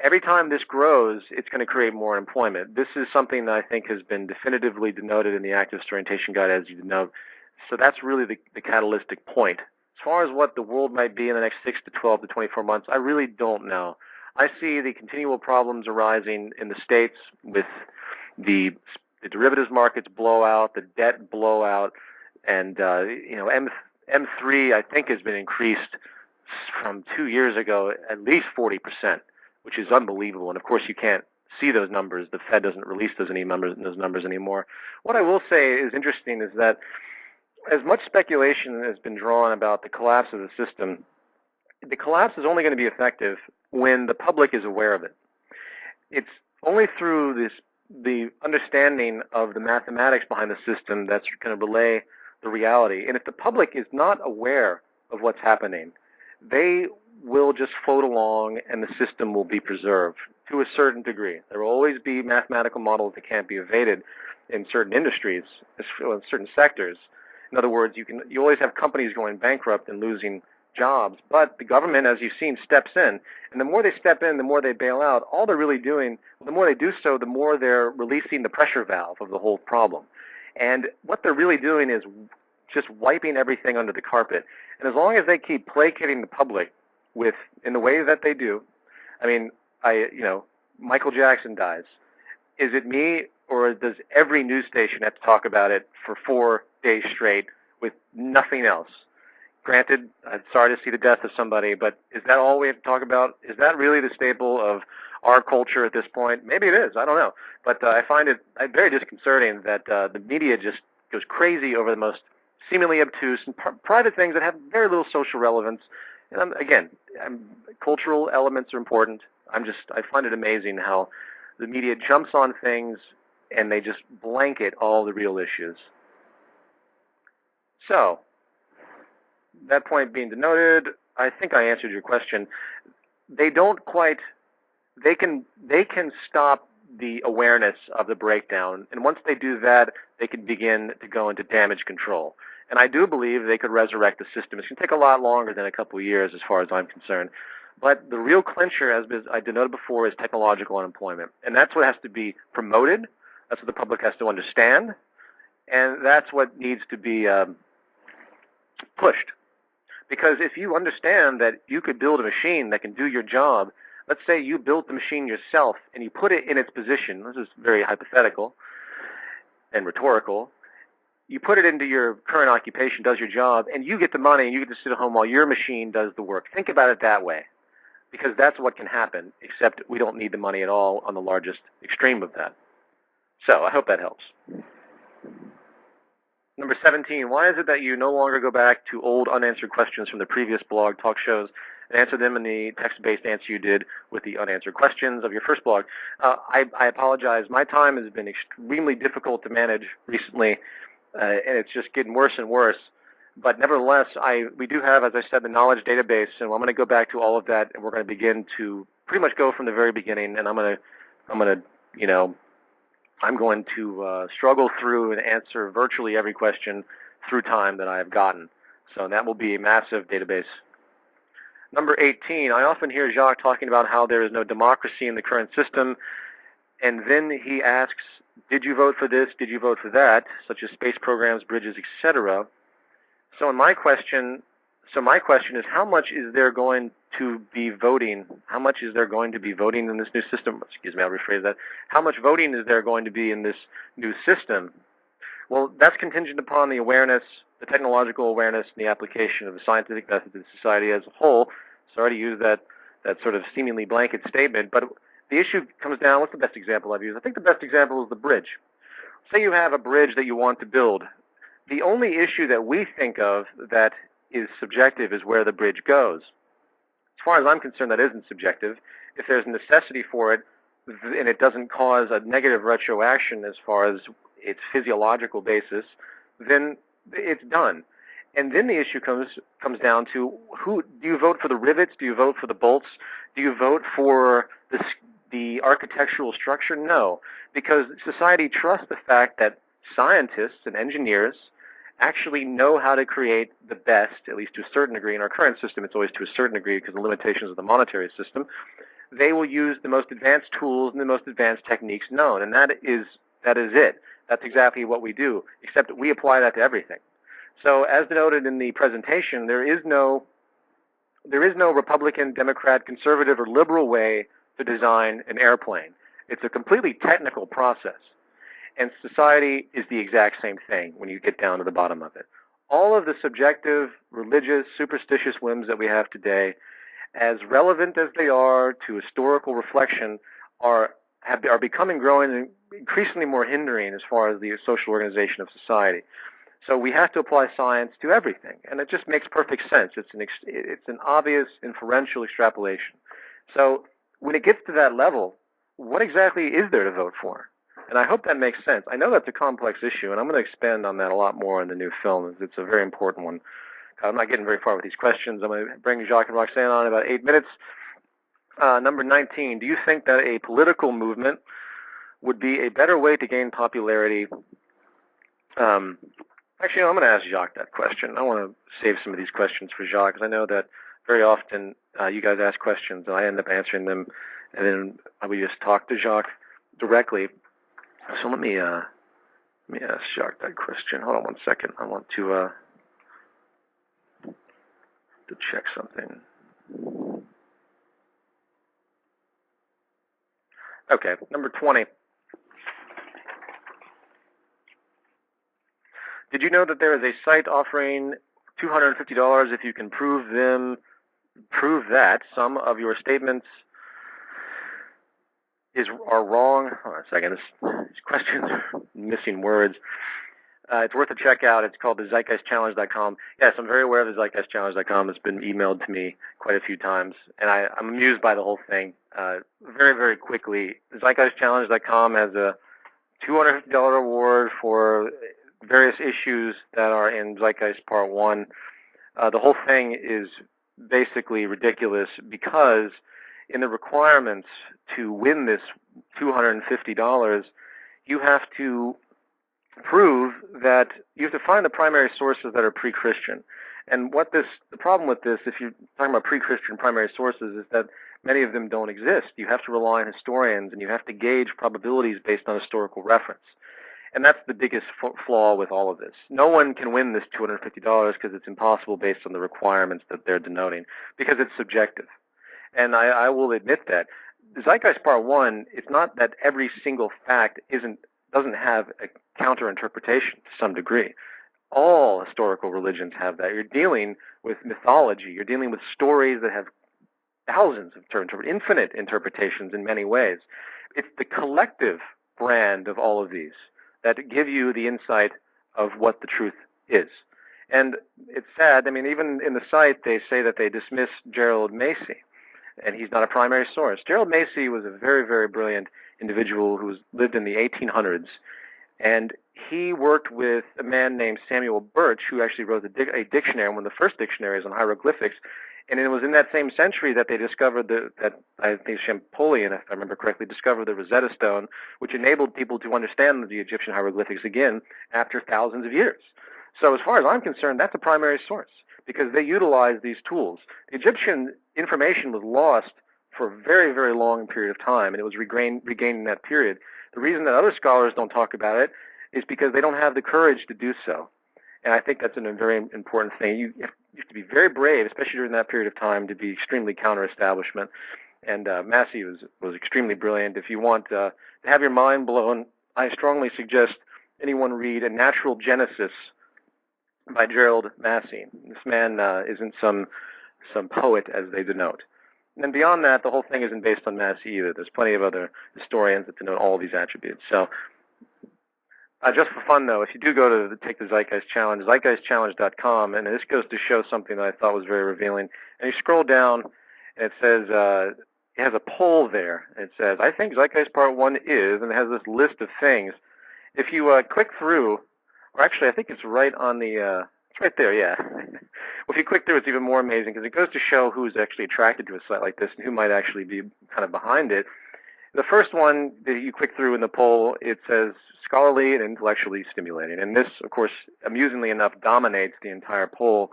Every time this grows, it's going to create more employment. This is something that I think has been definitively denoted in the Activist Orientation Guide, as you know. So that's really the catalytic point. As far as what the world might be in the next 6 to 12 to 24 months, I really don't know. I see the continual problems arising in the states with the derivatives markets blowout, the debt blowout, and M3 I think has been increased from 2 years ago at least 40%, which is unbelievable. And of course, you can't see those numbers. The Fed doesn't release those numbers anymore. What I will say is interesting is that as much speculation has been drawn about the collapse of the system, the collapse is only going to be effective when the public is aware of it. It's only through the understanding of the mathematics behind the system that's going to relay the reality. And if the public is not aware of what's happening, they will just float along and the system will be preserved to a certain degree. There will always be mathematical models that can't be evaded in certain industries, in certain sectors. In other words, you always have companies going bankrupt and losing jobs, but the government, as you've seen, steps in. And the more they step in, the more they bail out. All they're really doing, the more they do so, the more they're releasing the pressure valve of the whole problem. And what they're really doing is just wiping everything under the carpet. And as long as they keep placating the public in the way that they do, I mean, Michael Jackson dies. Is it me, or does every news station have to talk about it for 4 days straight with nothing else? Granted, I'm sorry to see the death of somebody, but is that all we have to talk about? Is that really the staple of our culture at this point? Maybe it is. I don't know. But I find it very disconcerting that the media just goes crazy over the most seemingly obtuse and private things that have very little social relevance. And cultural elements are important. I find it amazing how the media jumps on things and they just blanket all the real issues. So, that point being denoted, I think I answered your question. They can stop the awareness of the breakdown, and once they do that, they can begin to go into damage control. And I do believe they could resurrect the system. It's going to take a lot longer than a couple of years as far as I'm concerned. But the real clincher, as I denoted before, is technological unemployment. And that's what has to be promoted. That's what the public has to understand. And that's what needs to be pushed. Because if you understand that you could build a machine that can do your job, let's say you built the machine yourself and you put it in its position, this is very hypothetical and rhetorical, you put it into your current occupation, does your job, and you get the money and you get to sit at home while your machine does the work. Think about it that way, because that's what can happen, except we don't need the money at all on the largest extreme of that. So I hope that helps. Number 17, why is it that you no longer go back to old unanswered questions from the previous blog talk shows and answer them in the text-based answer you did with the unanswered questions of your first blog? I apologize. My time has been extremely difficult to manage recently, and it's just getting worse and worse. But nevertheless, we do have, as I said, the knowledge database, and I'm going to go back to all of that, and we're going to begin to pretty much go from the very beginning, and I'm going to struggle through and answer virtually every question through time that I have gotten. So that will be a massive database. Number 18, I often hear Jacque talking about how there is no democracy in the current system, and then he asks, did you vote for this, did you vote for that, such as space programs, bridges, etc. So my question is, how much is there going to be voting? How much is there going to be voting in this new system? Excuse me, I'll rephrase that. How much voting is there going to be in this new system? Well, that's contingent upon the awareness, the technological awareness, and the application of the scientific method to society as a whole. Sorry to use that sort of seemingly blanket statement, but the issue comes down, what's the best example I've used? I think the best example is the bridge. Say you have a bridge that you want to build. The only issue that we think of that is subjective is where the bridge goes. As far as I'm concerned, that isn't subjective. If there's a necessity for it, and it doesn't cause a negative retroaction as far as its physiological basis, then it's done. And then the issue comes down to, do you vote for the rivets? Do you vote for the bolts? Do you vote for the architectural structure? No, because society trusts the fact that scientists and engineers actually know how to create the best, at least to a certain degree. In our current system, it's always to a certain degree because of the limitations of the monetary system. They will use the most advanced tools and the most advanced techniques known, and that is it. That's exactly what we do, except we apply that to everything. So as denoted in the presentation, there is no There is no Republican, Democrat, conservative, or liberal way to design an airplane. It's a completely technical process. And society is the exact same thing when you get down to the bottom of it. All of the subjective, religious, superstitious whims that we have today, as relevant as they are to historical reflection, are becoming growing and increasingly more hindering as far as the social organization of society. So we have to apply science to everything, and it just makes perfect sense. It's an obvious inferential extrapolation. So when it gets to that level, what exactly is there to vote for? And I hope that makes sense. I know that's a complex issue, and I'm going to expand on that a lot more in the new film. It's a very important one. I'm not getting very far with these questions. I'm going to bring Jacque and Roxanne on in about 8 minutes. Number 19, do you think that a political movement would be a better way to gain popularity? Actually, I'm going to ask Jacque that question. I want to save some of these questions for Jacque, because I know that very often you guys ask questions, and I end up answering them, and then we just talk to Jacque directly. So let me ask Jacque that question. Hold on one second. I want to check something. Okay, number 20. Did you know that there is a site offering $250 if you can prove that some of your statements are wrong? Hold on a second. These questions are missing words. It's worth a check out. It's called the ZeitgeistChallenge.com. Yes, I'm very aware of the ZeitgeistChallenge.com. It's been emailed to me quite a few times, and I'm amused by the whole thing. Very, very quickly, the ZeitgeistChallenge.com has a $250 award for various issues that are in Zeitgeist Part 1. The whole thing is basically ridiculous because in the requirements to win this $250, you have to prove that you have to find the primary sources that are pre-Christian. And the problem with this, if you're talking about pre-Christian primary sources, is that many of them don't exist. You have to rely on historians, and you have to gauge probabilities based on historical reference. And that's the biggest flaw with all of this. No one can win this $250 because it's impossible based on the requirements that they're denoting, because it's subjective. And I will admit that. Zeitgeist Part 1, it's not that every single fact doesn't have a counter-interpretation to some degree. All historical religions have that. You're dealing with mythology. You're dealing with stories that have thousands of infinite interpretations in many ways. It's the collective brand of all of these that give you the insight of what the truth is. And it's sad. I mean, even in the site, they say that they dismiss Gerald Macy, and he's not a primary source. Gerald Macy was a very, very brilliant individual who lived in the 1800s, and he worked with a man named Samuel Birch, who actually wrote a dictionary, one of the first dictionaries on hieroglyphics. And it was in that same century that they discovered that I think Champollion, if I remember correctly, discovered the Rosetta Stone, which enabled people to understand the Egyptian hieroglyphics again after thousands of years. So as far as I'm concerned, that's a primary source, because they utilized these tools. The Egyptian information was lost for a very, very long period of time, and it was regained in that period. The reason that other scholars don't talk about it is because they don't have the courage to do so. And I think that's a very important thing. You have to be very brave, especially during that period of time, to be extremely counter-establishment. And Massey was extremely brilliant. If you want to have your mind blown, I strongly suggest anyone read A Natural Genesis by Gerald Massey. This man isn't some poet, as they denote. And then beyond that, the whole thing isn't based on Massey either. There's plenty of other historians that denote all these attributes. So just for fun, though, if you do go to take the Zeitgeist Challenge, ZeitgeistChallenge.com, and this goes to show something that I thought was very revealing. And you scroll down, and it says, it has a poll there. It says, I think Zeitgeist Part 1 is, and it has this list of things. If you click through, or actually, I think it's right on the, it's right there, yeah. Well, if you click through, it's even more amazing, because it goes to show who's actually attracted to a site like this and who might actually be kind of behind it. The first one that you click through in the poll, it says scholarly and intellectually stimulating. And this, of course, amusingly enough, dominates the entire poll.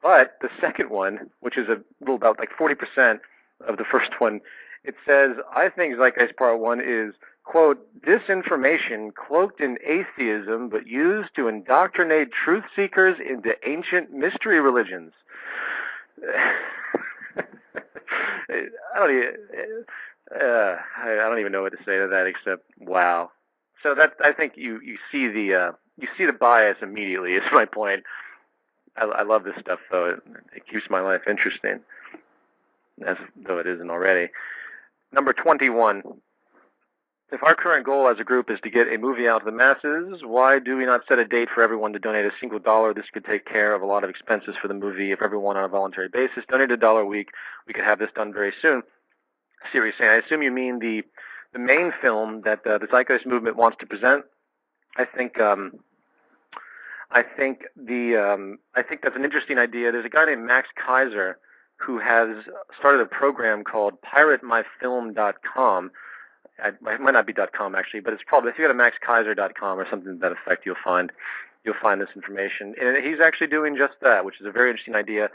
But the second one, which is a little about like 40% of the first one, it says, I think Zeitgeist Part 1 is, quote, disinformation cloaked in atheism but used to indoctrinate truth seekers into ancient mystery religions. I don't even know what to say to that except wow. So that I think you see the bias immediately. Is my point. I love this stuff though. It keeps my life interesting, as though it isn't already. Number 21. If our current goal as a group is to get a movie out to the masses, why do we not set a date for everyone to donate a single dollar? This could take care of a lot of expenses for the movie. If everyone on a voluntary basis donated $1 a week, we could have this done very soon. Seriously, I assume you mean the main film that the Zeitgeist Movement wants to present. I think that's an interesting idea. There's a guy named Max Kaiser who has started a program called PirateMyFilm.com. It might not be .com actually, but it's probably, if you go to maxkaiser.com or something to that effect, you'll find this information. And he's actually doing just that, which is a very interesting idea.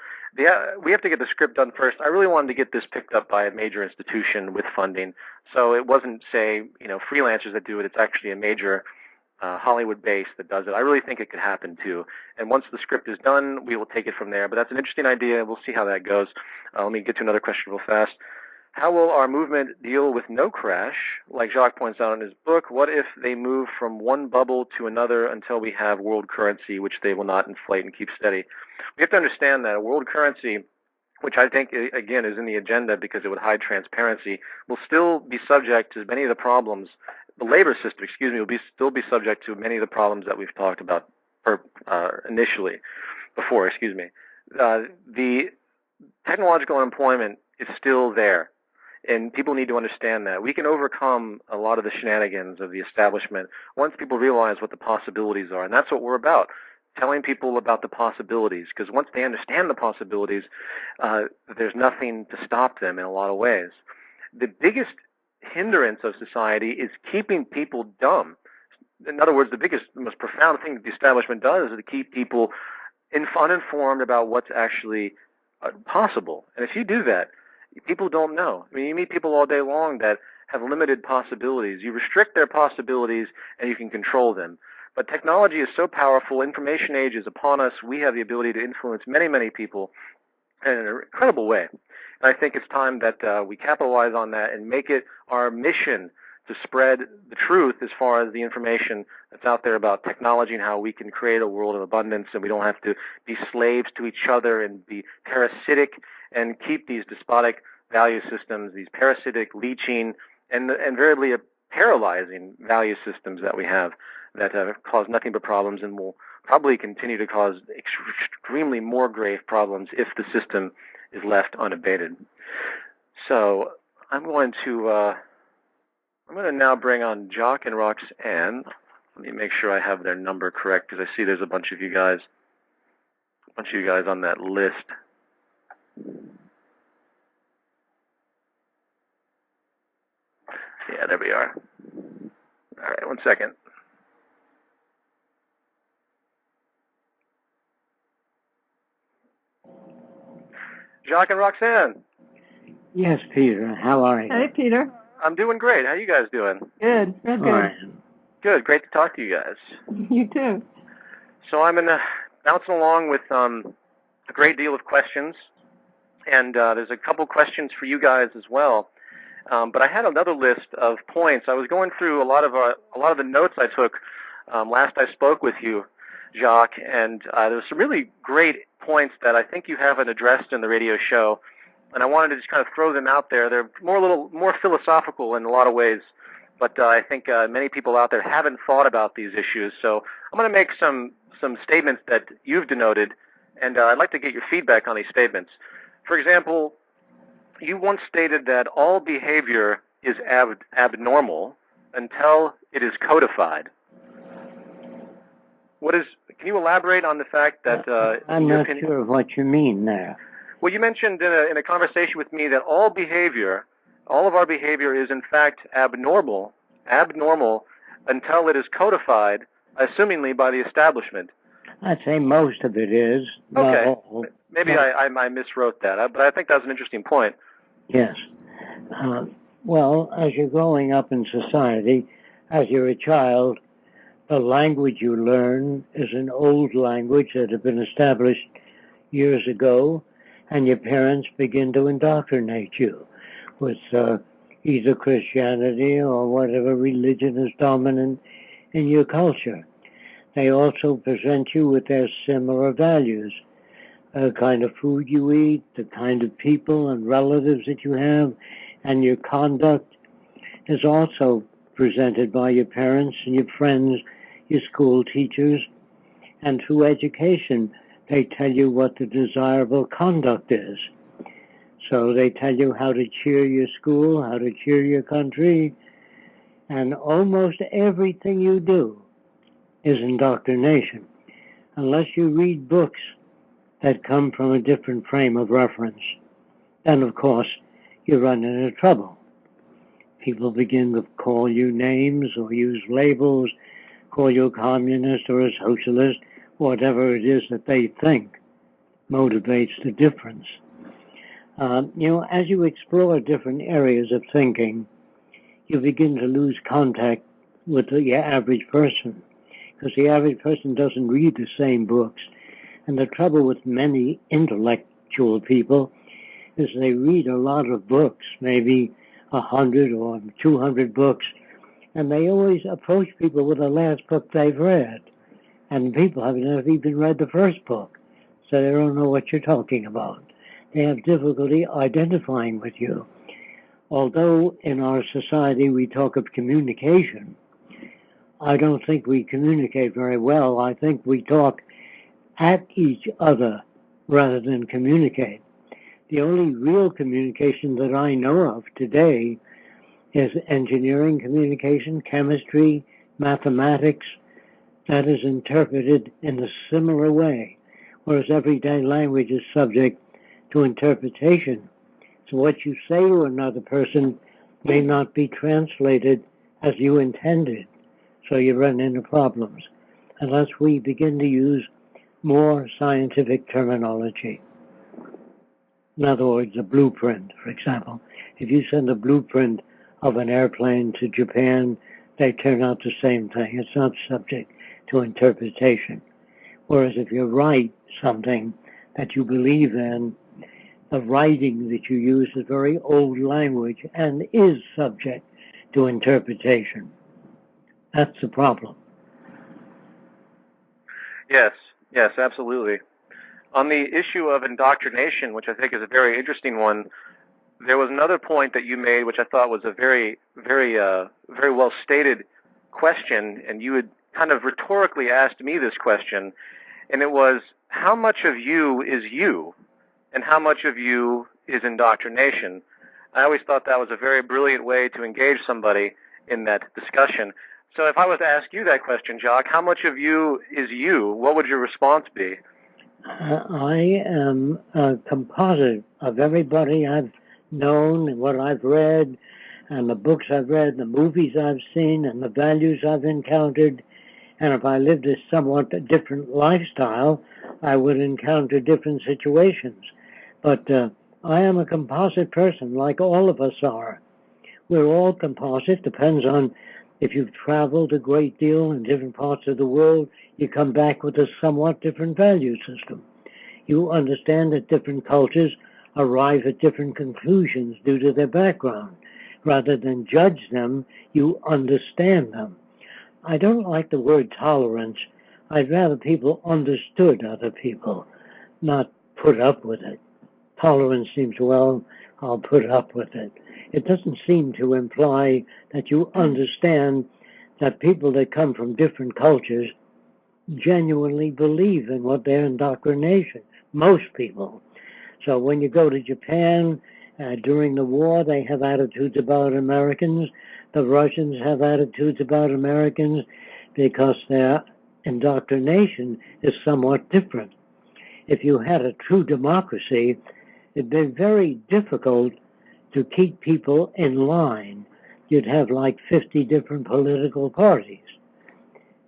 We have to get the script done first. I really wanted to get this picked up by a major institution with funding, so it wasn't, say, freelancers that do it. It's actually a major Hollywood base that does it. I really think it could happen too. And once the script is done, we will take it from there. But that's an interesting idea. We'll see how that goes. Let me get to another question real fast. How will our movement deal with no crash? Like Jacque points out in his book, what if they move from one bubble to another until we have world currency, which they will not inflate and keep steady? We have to understand that a world currency, which I think, again, is in the agenda because it would hide transparency, will still be subject to many of the problems. The labor system, will still be subject to many of the problems that we've talked about before. The technological unemployment is still there. And people need to understand that. We can overcome a lot of the shenanigans of the establishment once people realize what the possibilities are. And that's what we're about, telling people about the possibilities. Because once they understand the possibilities, there's nothing to stop them in a lot of ways. The biggest hindrance of society is keeping people dumb. In other words, the most profound thing that the establishment does is to keep people uninformed about what's actually possible. And if you do that, people don't know. I mean, you meet people all day long that have limited possibilities. You restrict their possibilities and you can control them. But technology is so powerful. Information age is upon us. We have the ability to influence many, many people in an incredible way. And I think it's time that we capitalize on that and make it our mission to spread the truth as far as the information that's out there about technology and how we can create a world of abundance, and we don't have to be slaves to each other and be parasitic and keep these despotic value systems, these parasitic, leeching, and invariably paralyzing value systems that we have that cause nothing but problems and will probably continue to cause extremely more grave problems if the system is left unabated. So I'm going to now bring on Jacque and Roxanne. Let me make sure I have their number correct because I see there's a bunch of you guys on that list. Yeah, there we are. All right, one second. Jacque and Roxanne. Yes, Peter. How are you? Hey, Peter. I'm doing great. How you guys doing? Good. Real good. Right. Good. Great to talk to you guys. You too. So I'm bouncing along with a great deal of questions, and there's a couple questions for you guys as well. But I had another list of points. I was going through a lot of the notes I took last I spoke with you, Jacque, and there's some really great points that I think you haven't addressed in the radio show, and I wanted to just kind of throw them out there. They're a little more philosophical in a lot of ways, but I think many people out there haven't thought about these issues. So I'm going to make some statements that you've denoted, and I'd like to get your feedback on these statements. For example, you once stated that all behavior is abnormal until it is codified. Can you elaborate on the fact that... I'm not sure of what you mean there. Well, you mentioned in a conversation with me that all of our behavior is in fact abnormal until it is codified, assumingly by the establishment. I'd say most of it is. Okay. Maybe I miswrote that, but I think that's an interesting point. Yes. Well, as you're growing up in society, as you're a child, the language you learn is an old language that had been established years ago, and your parents begin to indoctrinate you with either Christianity or whatever religion is dominant in your culture. They also present you with their similar values, the kind of food you eat, the kind of people and relatives that you have, and your conduct is also presented by your parents and your friends, your school teachers, and through education, they tell you what the desirable conduct is. So they tell you how to cheer your school, how to cheer your country, and almost everything you do is indoctrination, unless you read books that come from a different frame of reference. Then, of course, you run into trouble. People begin to call you names or use labels, call you a communist or a socialist, whatever it is that they think motivates the difference. As you explore different areas of thinking, you begin to lose contact with the average person, because the average person doesn't read the same books. And the trouble with many intellectual people is they read a lot of books, maybe 100 or 200 books, and they always approach people with the last book they've read. And people haven't even read the first book, so they don't know what you're talking about. They have difficulty identifying with you. Although in our society we talk of communication, I don't think we communicate very well. I think we talk at each other rather than communicate. The only real communication that I know of today is engineering communication, chemistry, mathematics, that is interpreted in a similar way, whereas everyday language is subject to interpretation. So what you say to another person may not be translated as you intended, so you run into problems, unless we begin to use more scientific terminology. In other words, a blueprint, for example. If you send a blueprint of an airplane to Japan, they turn out the same thing. It's not subject to interpretation. Whereas if you write something that you believe in, the writing that you use is very old language and is subject to interpretation. That's the problem. Yes, absolutely. On the issue of indoctrination, which I think is a very interesting one, there was another point that you made, which I thought was a very well stated question, and you had kind of rhetorically asked me this question, and it was, how much of you is you, and how much of you is indoctrination? I always thought that was a very brilliant way to engage somebody in that discussion. So if I was to ask you that question, Jacque, how much of you is you, what would your response be? I am a composite of everybody I've known and what I've read and the books I've read, the movies I've seen and the values I've encountered. And if I lived a somewhat different lifestyle, I would encounter different situations. But I am a composite person, like all of us are. We're all composite. Depends on if you've traveled a great deal in different parts of the world, you come back with a somewhat different value system. You understand that different cultures arrive at different conclusions due to their background. Rather than judge them, you understand them. I don't like the word tolerance. I'd rather people understood other people, not put up with it. Tolerance seems, well, I'll put up with it. It doesn't seem to imply that you understand that people that come from different cultures genuinely believe in what their indoctrination. Most people. So when you go to Japan, during the war, they have attitudes about Americans. The Russians have attitudes about Americans because their indoctrination is somewhat different. If you had a true democracy, it'd be very difficult to keep people in line. You'd have like 50 different political parties.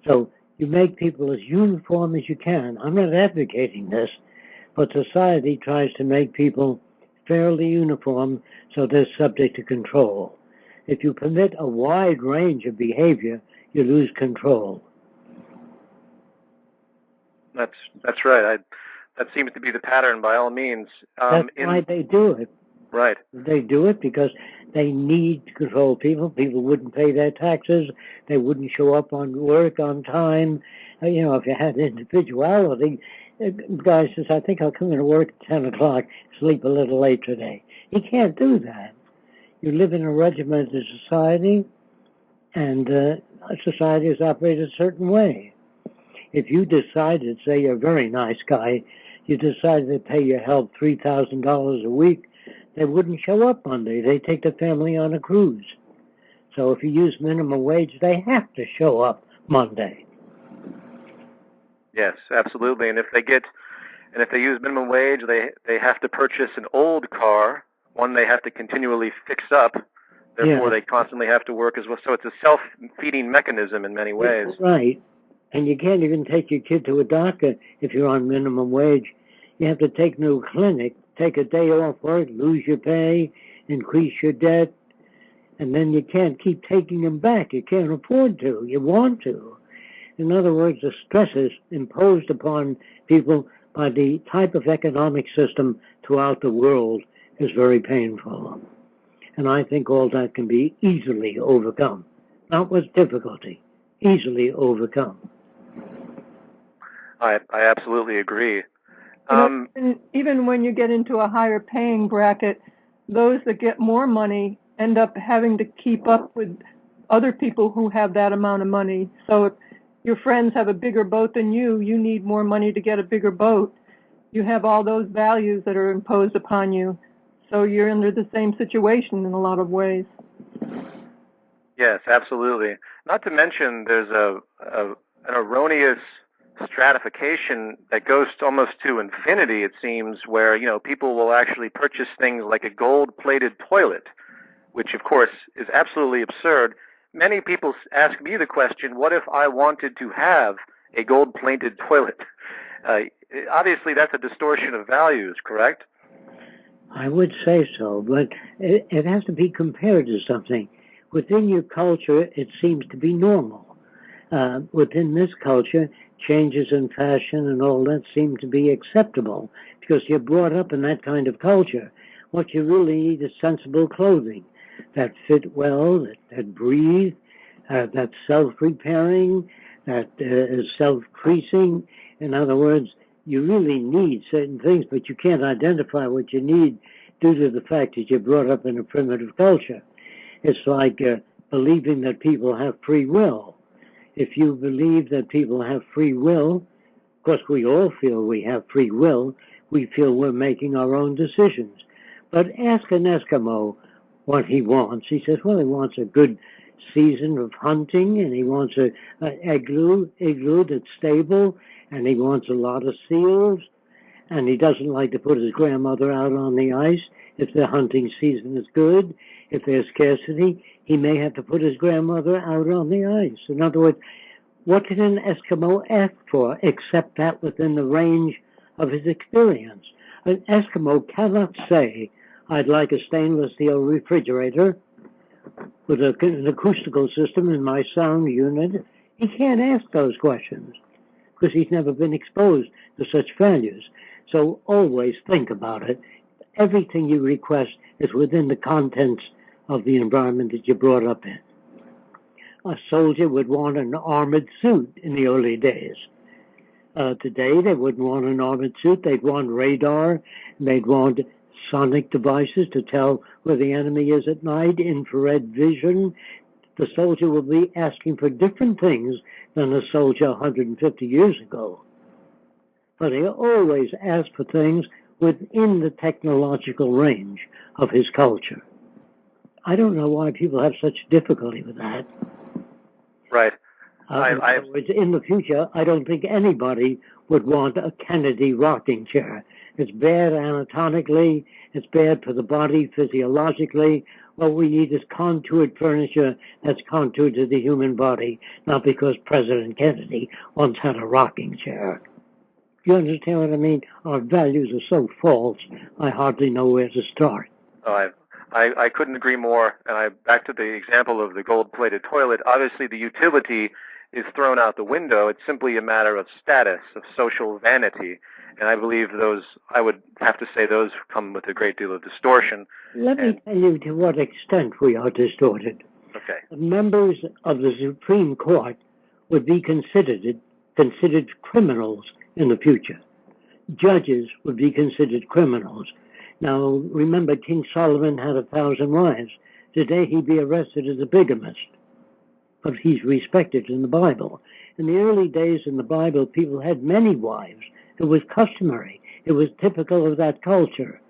So you make people as uniform as you can. I'm not advocating this, but society tries to make people fairly uniform so they're subject to control. If you permit a wide range of behavior, you lose control. That's right. that seems to be the pattern by all means. That's why they do it. Right. They do it because they need to control people. People wouldn't pay their taxes. They wouldn't show up on work on time. If you had individuality, the guy says, I think I'll come into work at 10 o'clock, sleep a little late today. He can't do that. You live in a regimented society, and society is operated a certain way. If you decided, say you're a very nice guy, you decided to pay your help $3,000 a week, they wouldn't show up Monday. They take the family on a cruise. So if you use minimum wage, they have to show up Monday. Yes, absolutely. And if they use minimum wage, they have to purchase an old car, one they have to continually fix up. Therefore, they constantly have to work as well. So it's a self-feeding mechanism in many ways. Right. And you can't even take your kid to a doctor if you're on minimum wage. You have to take them to a clinic, take a day off work, lose your pay, increase your debt, and then you can't keep taking them back. You can't afford to. You want to. In other words, the stresses imposed upon people by the type of economic system throughout the world is very painful. And I think all that can be easily overcome. Not with difficulty, easily overcome. I absolutely agree. Even when you get into a higher paying bracket, those that get more money end up having to keep up with other people who have that amount of money. So if your friends have a bigger boat than you need more money to get a bigger boat. You have all those values that are imposed upon you. So you're under the same situation in a lot of ways. Yes, absolutely. Not to mention there's an erroneous stratification that goes almost to infinity, it seems, where people will actually purchase things like a gold-plated toilet, which of course is absolutely absurd. Many people ask me the question, what if I wanted to have a gold-plated toilet? Obviously, that's a distortion of values, correct? I would say so, but it has to be compared to something. Within your culture, it seems to be normal. Within this culture, changes in fashion and all that seem to be acceptable because you're brought up in that kind of culture. What you really need is sensible clothing that fit well, that breathe, that's self-repairing, that is self-creasing. In other words, you really need certain things, but you can't identify what you need due to the fact that you're brought up in a primitive culture. It's like believing that people have free will. If you believe that people have free will, of course we all feel we have free will, we feel we're making our own decisions. But ask an Eskimo what he wants. He says, well, he wants a good season of hunting, and he wants an igloo that's stable, and he wants a lot of seals, and he doesn't like to put his grandmother out on the ice if the hunting season is good. If there's scarcity, he may have to put his grandmother out on the ice. In other words, what can an Eskimo ask for except that within the range of his experience? An Eskimo cannot say, I'd like a stainless steel refrigerator with an acoustical system in my sound unit. He can't ask those questions because he's never been exposed to such values. So always think about it. Everything you request is within the contents of the environment that you're brought up in. A soldier would want an armored suit in the early days. Today, they wouldn't want an armored suit. They'd want radar. They'd want sonic devices to tell where the enemy is at night, infrared vision. The soldier will be asking for different things than a soldier 150 years ago. But he always asked for things within the technological range of his culture. I don't know why people have such difficulty with that. Right. In the future, I don't think anybody would want a Kennedy rocking chair. It's bad anatomically. It's bad for the body physiologically. What we need is contoured furniture that's contoured to the human body, not because President Kennedy once had a rocking chair. Do you understand what I mean? Our values are so false, I hardly know where to start. Oh, I couldn't agree more. And back to the example of the gold-plated toilet, obviously the utility is thrown out the window. It's simply a matter of status, of social vanity. And I believe those, I would have to say, those come with a great deal of distortion. Let me tell you to what extent we are distorted. Okay. Members of the Supreme Court would be considered criminals in the future. Judges would be considered criminals. Now, remember, King Solomon had 1,000 wives. Today, he'd be arrested as a bigamist. But he's respected in the Bible. In the early days in the Bible, people had many wives. It was customary. It was typical of that culture.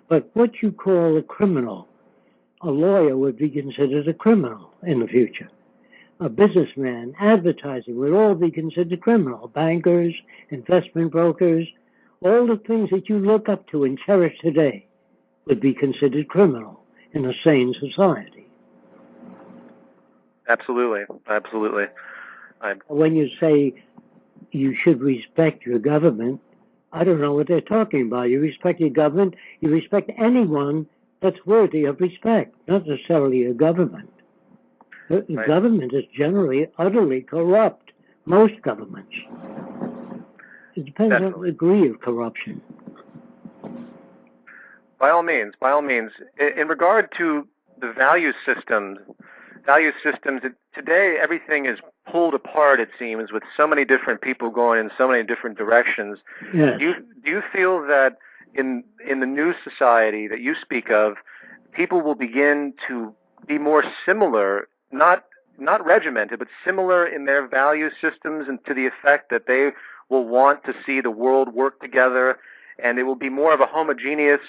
But what you call a criminal, a lawyer would be considered a criminal in the future. A businessman, advertising would all be considered criminal. Bankers, investment brokers, all the things that you look up to and cherish today would be considered criminal in a sane society. Absolutely. Absolutely. When you say you should respect your government, I don't know what they're talking about. You respect your government, you respect anyone that's worthy of respect, not necessarily your government. The Right. government is generally utterly corrupt, most governments. It depends on the degree of corruption. By all means. In regard to the value systems, today everything is pulled apart, it seems, with so many different people going in so many different directions. Yes. Do you feel that in the new society that you speak of, people will begin to be more similar, not regimented, but similar in their value systems, and to the effect that they will want to see the world work together, and it will be more of a homogeneous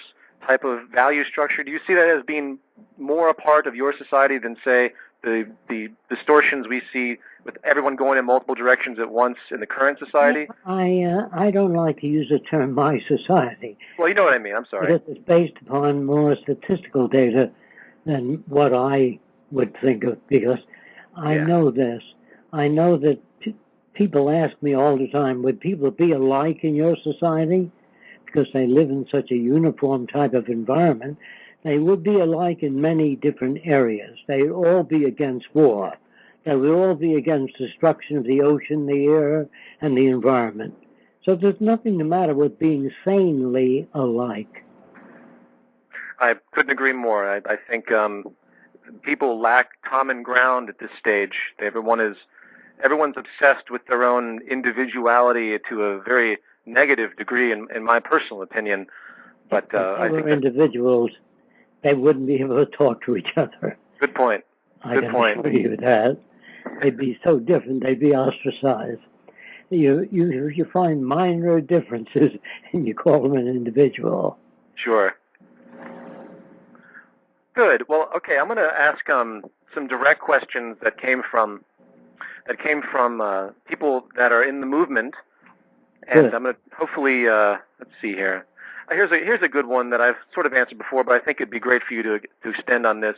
type of value structure? Do you see that as being more a part of your society than, say, the distortions we see with everyone going in multiple directions at once in the current society? I don't like to use the term "my society." Well, you know what I mean. I'm sorry. Because it's based upon more statistical data than what I would think of, because I know this. I know that people ask me all the time, would people be alike in your society? Because they live in such a uniform type of environment. They would be alike in many different areas. They would all be against war. They would all be against destruction of the ocean, the air, and the environment. So there's nothing the matter with being sanely alike. I couldn't agree more. I think people lack common ground at this stage. Everyone's obsessed with their own individuality to a very negative degree, in my personal opinion. But I think individuals, they wouldn't be able to talk to each other. Good point. I can assure you that. They'd be so different, they'd be ostracized. You find minor differences and you call them an individual. Sure. Good. Well, okay, I'm going to ask some direct questions that came from people that are in the movement, and I'm going to hopefully let's see here. Here's a good one that I've sort of answered before, but I think it'd be great for you to extend on this.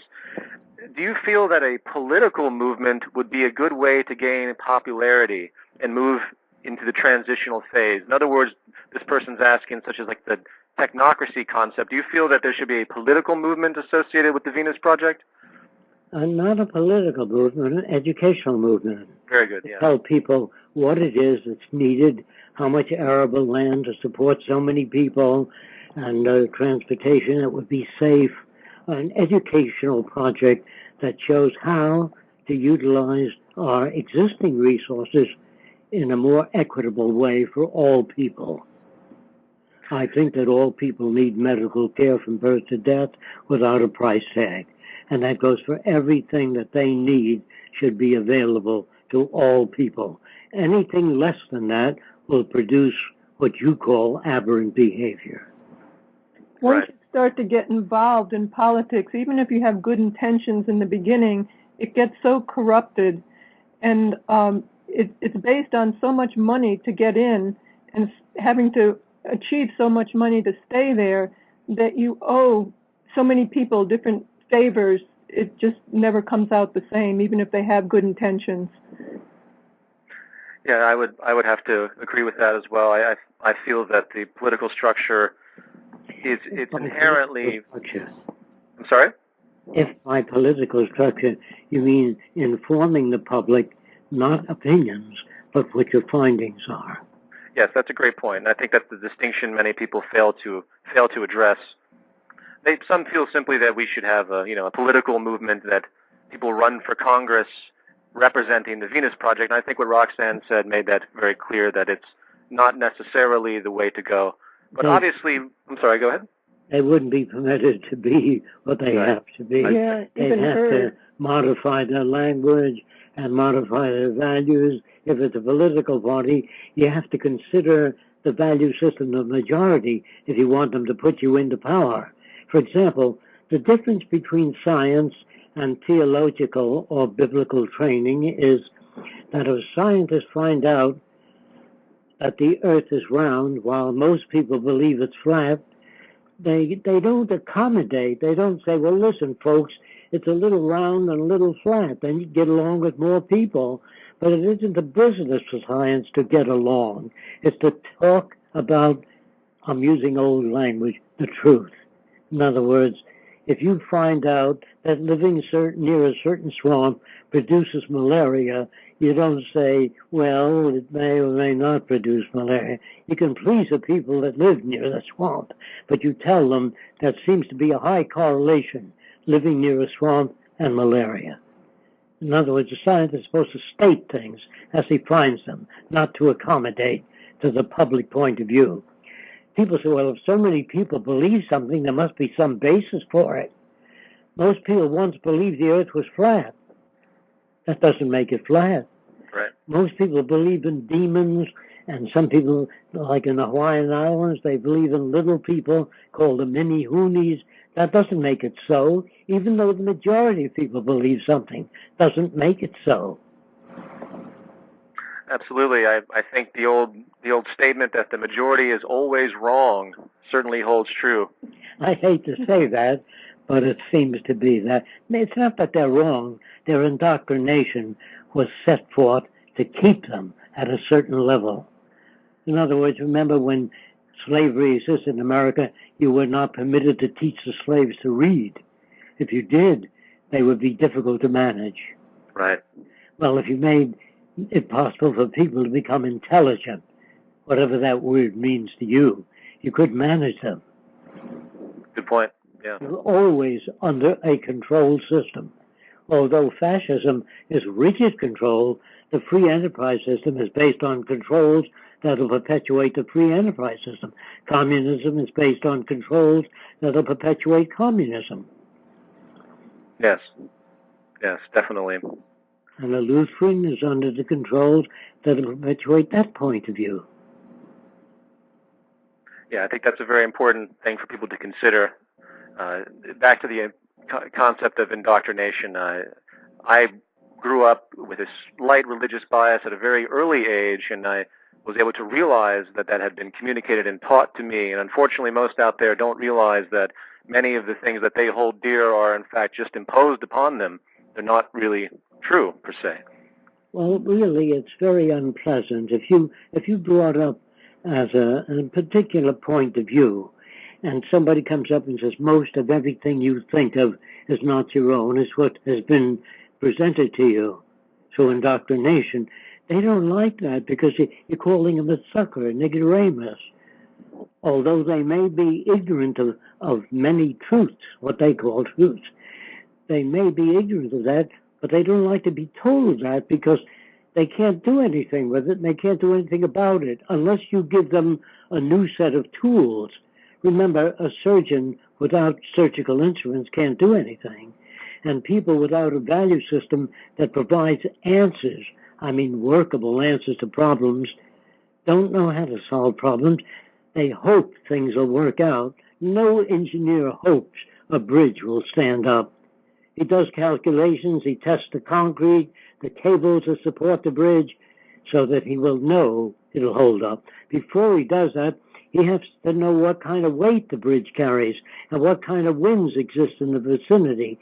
Do you feel that a political movement would be a good way to gain popularity and move into the transitional phase? In other words, this person's asking, such as like the technocracy concept. Do you feel that there should be a political movement associated with the Venus Project? Not a political movement, an educational movement. Very good, yeah. Tell people what it is that's needed, how much arable land to support so many people, and transportation that would be safe. An educational project that shows how to utilize our existing resources in a more equitable way for all people. I think that all people need medical care from birth to death without a price tag. And that goes for everything that they need should be available to all people. Anything less than that will produce what you call aberrant behavior. Once you start to get involved in politics, even if you have good intentions in the beginning, it gets so corrupted, and it's based on so much money to get in and having to achieve so much money to stay there that you owe so many people different favors. It just never comes out the same, even if they have good intentions. Yeah, I would have to agree with that as well. I feel that the political structure it's inherently. I'm sorry? If by political structure you mean informing the public, not opinions, but what your findings are. Yes, that's a great point. And I think that's the distinction many people fail to address. Some feel simply that we should have a political movement that people run for Congress representing the Venus Project. And I think what Roxanne said made that very clear, that it's not necessarily the way to go. But obviously, I'm sorry, go ahead. They wouldn't be permitted to be what they have to be. Yeah, They'd have to modify their language and modify their values. If it's a political party, you have to consider the value system of the majority if you want them to put you into power. For example, the difference between science and theological or biblical training is that if scientists find out that the earth is round while most people believe it's flat, they don't accommodate. They don't say, well, listen, folks, it's a little round and a little flat. Then you get along with more people. But it isn't the business for science to get along. It's to talk about, I'm using old language, the truth. In other words, if you find out that living near a certain swamp produces malaria, you don't say, well, it may or may not produce malaria. You can please the people that live near the swamp, but you tell them there seems to be a high correlation living near a swamp and malaria. In other words, the scientist is supposed to state things as he finds them, not to accommodate to the public point of view. People say, well, if so many people believe something, there must be some basis for it. Most people once believed the earth was flat. That doesn't make it flat. Right. Most people believe in demons, and some people, like in the Hawaiian Islands, they believe in little people called the mini-hoonies. That doesn't make it so. Even though the majority of people believe something, doesn't make it so. Absolutely. I think the old statement that the majority is always wrong certainly holds true. I hate to say that, but it seems to be that. It's not that they're wrong. Their indoctrination was set forth to keep them at a certain level. In other words, remember when slavery existed in America, you were not permitted to teach the slaves to read. If you did, they would be difficult to manage. Right. Well, if you made it possible for people to become intelligent, whatever that word means to you, you could manage them. Good point. Yeah. You're always under a controlled system. Although fascism is rigid control, the free enterprise system is based on controls that will perpetuate the free enterprise system. Communism is based on controls that will perpetuate communism. Yes. Yes, definitely. And a Lutheran is under the controls that will perpetuate that point of view. Yeah, I think that's a very important thing for people to consider. Back to the concept of indoctrination, I grew up with a slight religious bias at a very early age, and I was able to realize that had been communicated and taught to me. And unfortunately, most out there don't realize that many of the things that they hold dear are, in fact, just imposed upon them. They're not really true, per se. Well, really, it's very unpleasant. If you brought up as a particular point of view, and somebody comes up and says most of everything you think of is not your own, is what has been presented to you. So indoctrination, they don't like that because you're calling them a sucker, an ignoramus. Although they may be ignorant of many truths, what they call truths. They may be ignorant of that, but they don't like to be told that because they can't do anything with it and they can't do anything about it unless you give them a new set of tools. Remember, a surgeon without surgical instruments can't do anything. And people without a value system that provides answers, workable answers to problems, don't know how to solve problems. They hope things will work out. No engineer hopes a bridge will stand up. He does calculations, he tests the concrete, the cables that support the bridge, so that he will know it'll hold up. Before he does that, he has to know what kind of weight the bridge carries and what kind of winds exist in the vicinity.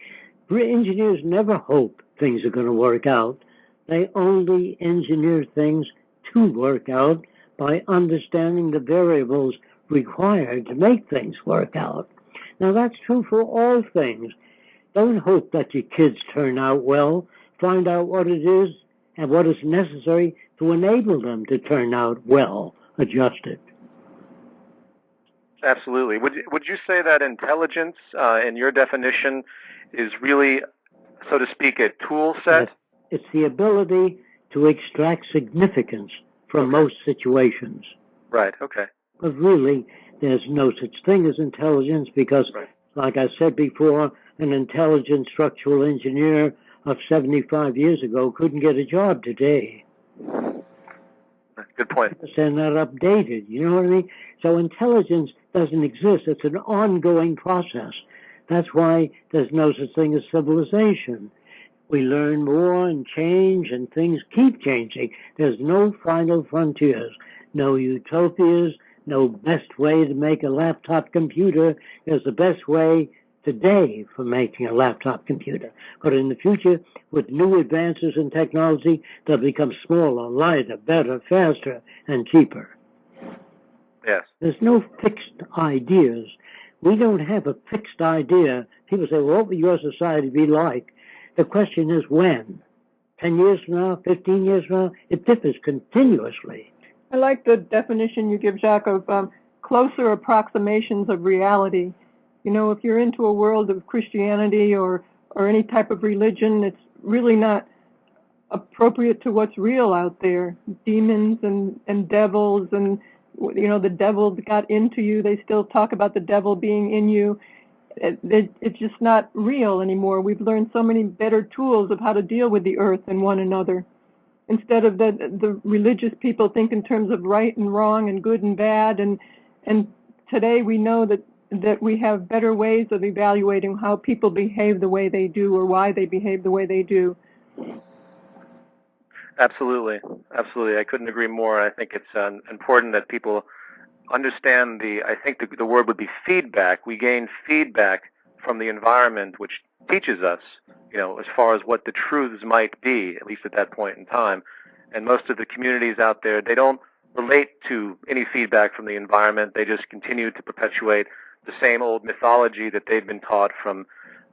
Engineers never hope things are going to work out. They only engineer things to work out by understanding the variables required to make things work out. Now, that's true for all things. Don't hope that your kids turn out well. Find out what it is and what is necessary to enable them to turn out well adjusted. Absolutely. Would you say that intelligence, in your definition, is really, so to speak, a tool set? Yes. It's the ability to extract significance from most situations. Right. Okay. But really, there's no such thing as intelligence because, like I said before, an intelligent structural engineer of 75 years ago couldn't get a job today. Good point. They're not updated. You know what I mean? So intelligence doesn't exist. It's an ongoing process. That's why there's no such thing as civilization. We learn more and change, and things keep changing. There's no final frontiers, no utopias, no best way to make a laptop computer. There's the best way today for making a laptop computer. But in the future, with new advances in technology, they'll become smaller, lighter, better, faster, and cheaper. Yes. There's no fixed ideas. We don't have a fixed idea. People say, well, what will your society be like? The question is when? 10 years from now, 15 years from now? It differs continuously. I like the definition you give, Jacque, of closer approximations of reality. You know, if you're into a world of Christianity or any type of religion, it's really not appropriate to what's real out there. Demons and devils and, you know, the devil got into you. They still talk about the devil being in you. It's just not real anymore. We've learned so many better tools of how to deal with the earth and one another. Instead of the religious people think in terms of right and wrong and good and bad. And today we know that we have better ways of evaluating how people behave the way they do or why they behave the way they do. Absolutely. Absolutely. I couldn't agree more. I think it's important that people understand I think the word would be feedback. We gain feedback from the environment, which teaches us, you know, as far as what the truths might be, at least at that point in time. And most of the communities out there, they don't relate to any feedback from the environment. They just continue to perpetuate the same old mythology that they've been taught from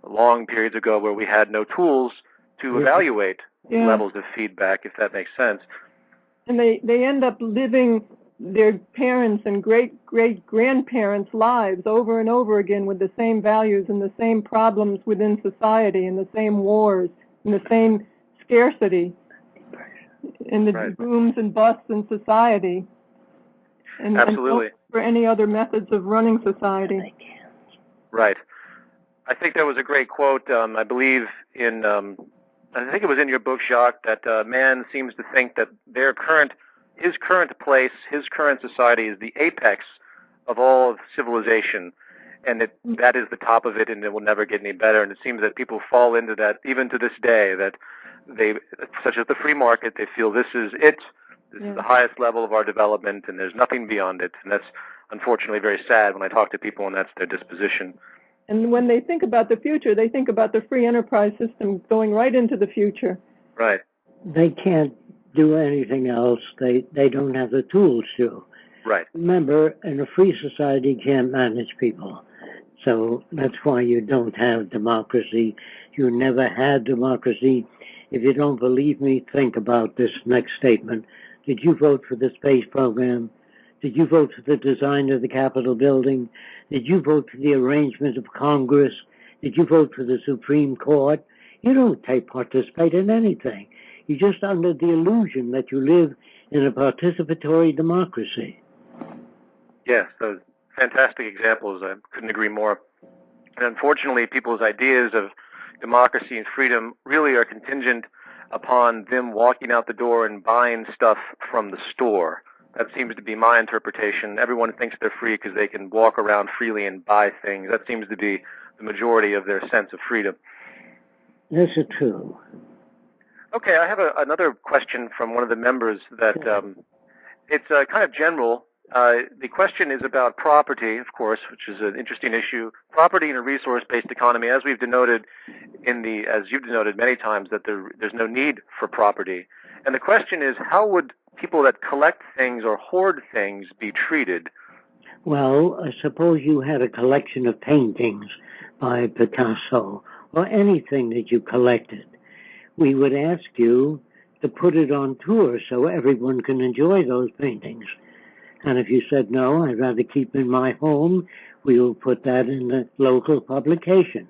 long periods ago, where we had no tools to evaluate levels of feedback, if that makes sense. And they end up living their parents' and great-great-grandparents' lives over and over again with the same values and the same problems within society and the same wars and the same scarcity and the booms and busts in society. And, absolutely. And for any other methods of running society. Right. I think there was a great quote, I believe I think it was in your book, Jacque, that man seems to think that his current place, his current society is the apex of all of civilization, and that is the top of it, and it will never get any better. And it seems that people fall into that even to this day, that they, such as the free market, they feel this is it. This is the highest level of our development, and there's nothing beyond it. And that's unfortunately very sad when I talk to people, and that's their disposition. And when they think about the future, they think about the free enterprise system going right into the future. Right. They can't do anything else. They don't have the tools to. Right. Remember, in a free society, you can't manage people. So that's why you don't have democracy. You never had democracy. If you don't believe me, think about this next statement. Did you vote for the space program? Did you vote for the design of the Capitol building? Did you vote for the arrangement of Congress? Did you vote for the Supreme Court? You don't participate in anything. You're just under the illusion that you live in a participatory democracy. Yes, those fantastic examples. I couldn't agree more. And unfortunately, people's ideas of democracy and freedom really are contingent upon them walking out the door and buying stuff from the store. That seems to be my interpretation. Everyone thinks they're free because they can walk around freely and buy things. That seems to be the majority of their sense of freedom. This is true. Okay, I have another question from one of the members that it's kind of general. The question is about property, of course, which is an interesting issue. Property in a resource-based economy, as we've denoted as you've denoted many times, that there's no need for property. And the question is, how would people that collect things or hoard things be treated? Well, suppose you had a collection of paintings by Picasso or anything that you collected. We would ask you to put it on tour so everyone can enjoy those paintings. And if you said, no, I'd rather keep in my home, we will put that in the local publication.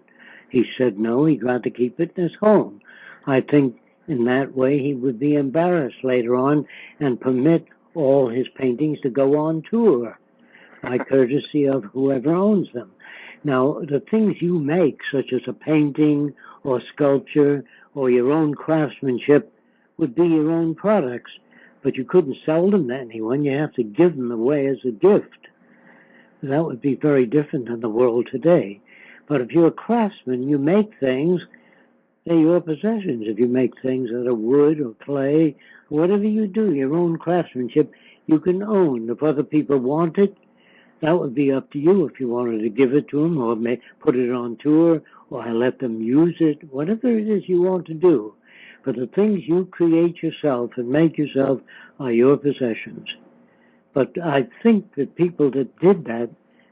He said, no, he'd rather keep it in his home. I think in that way he would be embarrassed later on and permit all his paintings to go on tour by courtesy of whoever owns them. Now, the things you make, such as a painting or sculpture or your own craftsmanship, would be your own products, but you couldn't sell them to anyone. You have to give them away as a gift. That would be very different than the world today. But if you're a craftsman, you make things, they're your possessions. If you make things out of wood or clay, whatever you do, your own craftsmanship, you can own. If other people want it, that would be up to you if you wanted to give it to them or put it on tour or let them use it, whatever it is you want to do. But the things you create yourself and make yourself are your possessions. But I think that people that did that,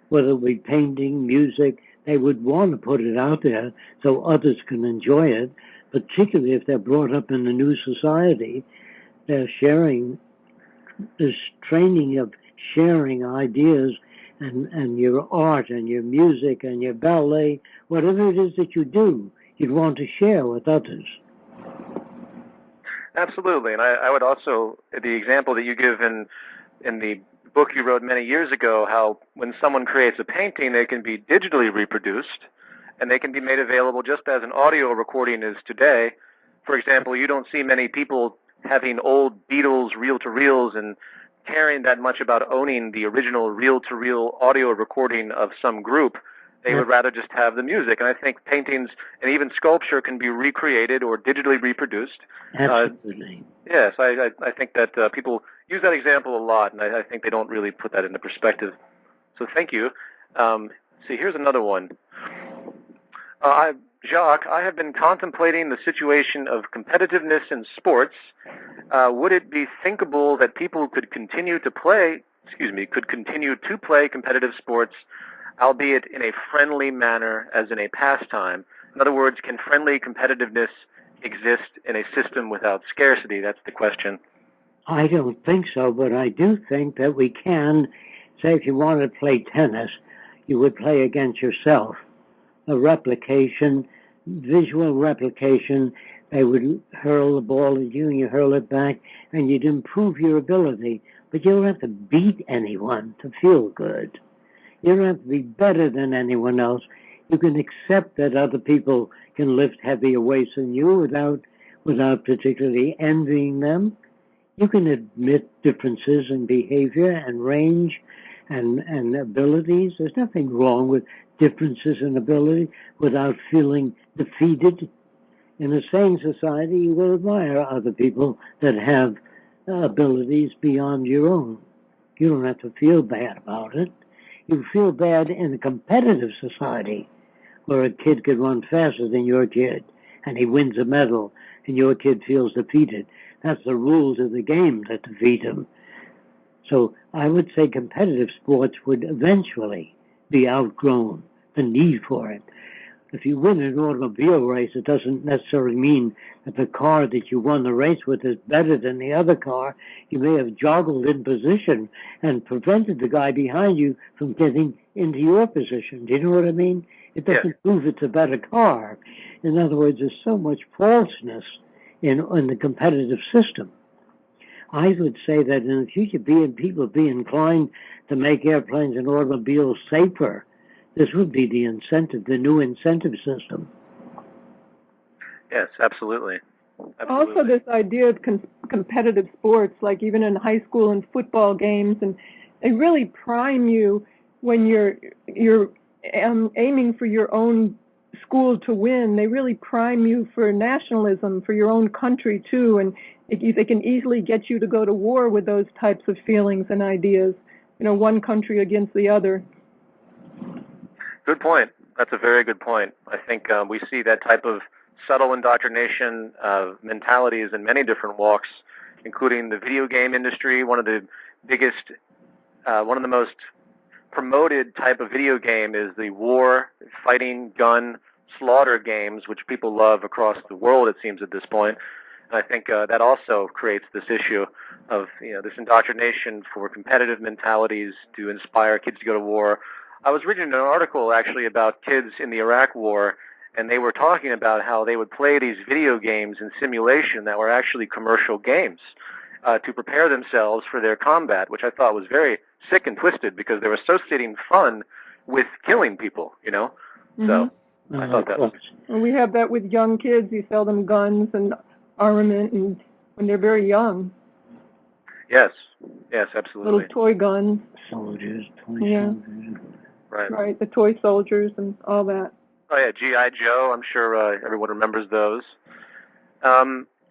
whether it be painting, music, they would want to put it out there so others can enjoy it, particularly if they're brought up in the new society. They're sharing this training of sharing ideas and your art and your music and your ballet, whatever it is that you do, you'd want to share with others. Absolutely, and I would also, the example that you give in the book you wrote many years ago, how when someone creates a painting, they can be digitally reproduced, and they can be made available just as an audio recording is today. For example, you don't see many people having old Beatles reel-to-reels and caring that much about owning the original reel-to-reel audio recording of some group. They would rather just have the music. And I think paintings and even sculpture can be recreated or digitally reproduced. Absolutely. Yes, I think that people use that example a lot, and I think they don't really put that into perspective. So thank you. See, here's another one. Jacque, I have been contemplating the situation of competitiveness in sports. Would it be thinkable that people could continue to play competitive sports, albeit in a friendly manner as in a pastime? In other words, can friendly competitiveness exist in a system without scarcity? That's the question. I don't think so, but I do think that we can. Say if you wanted to play tennis, you would play against yourself. A replication, visual replication, they would hurl the ball at you and you hurl it back, and you'd improve your ability. But you don't have to beat anyone to feel good. You don't have to be better than anyone else. You can accept that other people can lift heavier weights than you without particularly envying them. You can admit differences in behavior and range and abilities. There's nothing wrong with differences in ability without feeling defeated. In a sane society, you will admire other people that have abilities beyond your own. You don't have to feel bad about it. You feel bad in a competitive society where a kid could run faster than your kid and he wins a medal and your kid feels defeated. That's the rules of the game that defeat him. So I would say competitive sports would eventually be outgrown, the need for it. If you win an automobile race, it doesn't necessarily mean that the car that you won the race with is better than the other car. You may have joggled in position and prevented the guy behind you from getting into your position. Do you know what I mean? It doesn't prove it's a better car. In other words, there's so much falseness in the competitive system. I would say that in the future, people be inclined to make airplanes and automobiles safer. This would be the incentive, the new incentive system. Yes, absolutely. Also, this idea of competitive sports, like even in high school and football games, and they really prime you when you're aiming for your own school to win. They really prime you for nationalism, for your own country too, and they can easily get you to go to war with those types of feelings and ideas. One country against the other. Good point. That's a very good point. I think we see that type of subtle indoctrination of mentalities in many different walks, including the video game industry. One of the most promoted type of video game is the war, fighting, gun, slaughter games, which people love across the world, it seems, at this point. And I think that also creates this issue of this indoctrination for competitive mentalities to inspire kids to go to war. I was reading an article actually about kids in the Iraq War, and they were talking about how they would play these video games in simulation that were actually commercial games to prepare themselves for their combat, which I thought was very sick and twisted because they were associating fun with killing people, Mm-hmm. So I thought that was... And we have that with young kids. You sell them guns and armament and when they're very young. Yes, absolutely. Little toy guns. Soldiers, toy soldiers. Right, the toy soldiers and all that. Oh yeah, G.I. Joe, I'm sure everyone remembers those.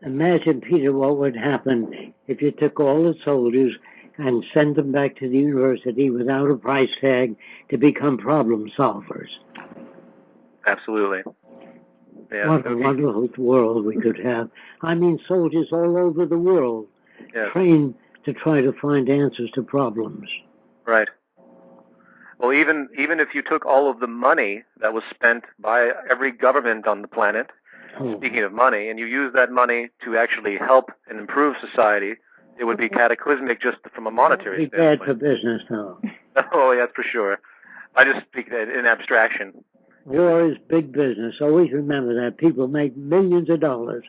Imagine, Peter, what would happen if you took all the soldiers and sent them back to the university without a price tag to become problem solvers. Absolutely. Yeah, what a wonderful world we could have. I mean, soldiers all over the world trained to try to find answers to problems. Right. Well, even if you took all of the money that was spent by every government on the planet, speaking of money, and you used that money to actually help and improve society, it would be cataclysmic just from a monetary standpoint. Bad for business, though. Oh, yeah, for sure. I just speak that in abstraction. War is big business. Always remember that. People make millions of dollars.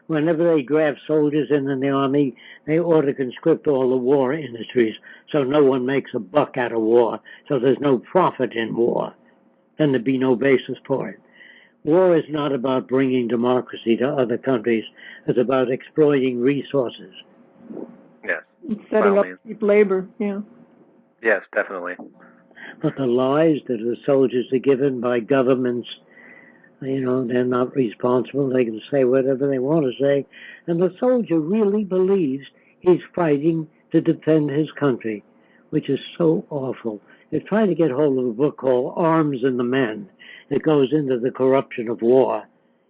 Whenever they grab soldiers in the army, they ought to conscript all the war industries so no one makes a buck out of war, so there's no profit in war. Then there'd be no basis for it. War is not about bringing democracy to other countries. It's about exploiting resources. Yes. Setting up cheap labor, Yes, definitely. But the lies that the soldiers are given by governments, they're not responsible. They can say whatever they want to say. And the soldier really believes he's fighting to defend his country, which is so awful. They're trying to get hold of a book called Arms and the Men. It goes into the corruption of war.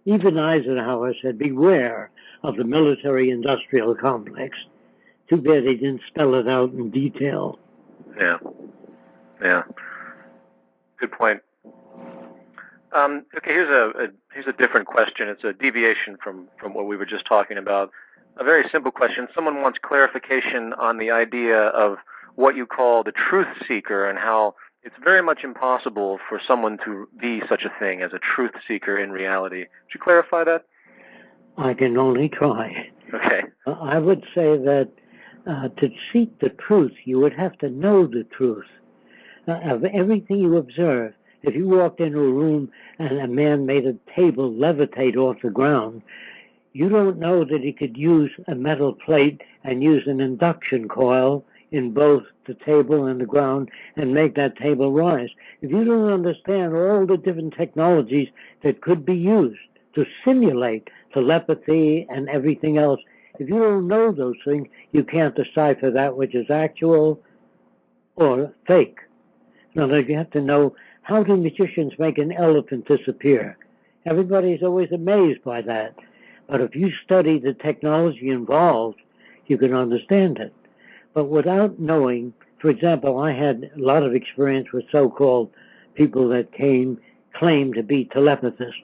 Even Eisenhower said, beware of the military-industrial complex. Too bad he didn't spell it out in detail. Yeah. Good point. Okay, here's a different question. It's a deviation from what we were just talking about. A very simple question. Someone wants clarification on the idea of what you call the truth seeker and how it's very much impossible for someone to be such a thing as a truth seeker in reality. Would you clarify that? I can only try. Okay. I would say that to seek the truth, you would have to know the truth of everything you observe. If you walked into a room and a man made a table levitate off the ground, you don't know that he could use a metal plate and use an induction coil in both the table and the ground and make that table rise. If you don't understand all the different technologies that could be used to simulate telepathy and everything else, if you don't know those things, you can't decipher that which is actual or fake. Now, you have to know, how do magicians make an elephant disappear? Everybody's always amazed by that. But if you study the technology involved, you can understand it. But without knowing, for example, I had a lot of experience with so-called people that claimed to be telepathists.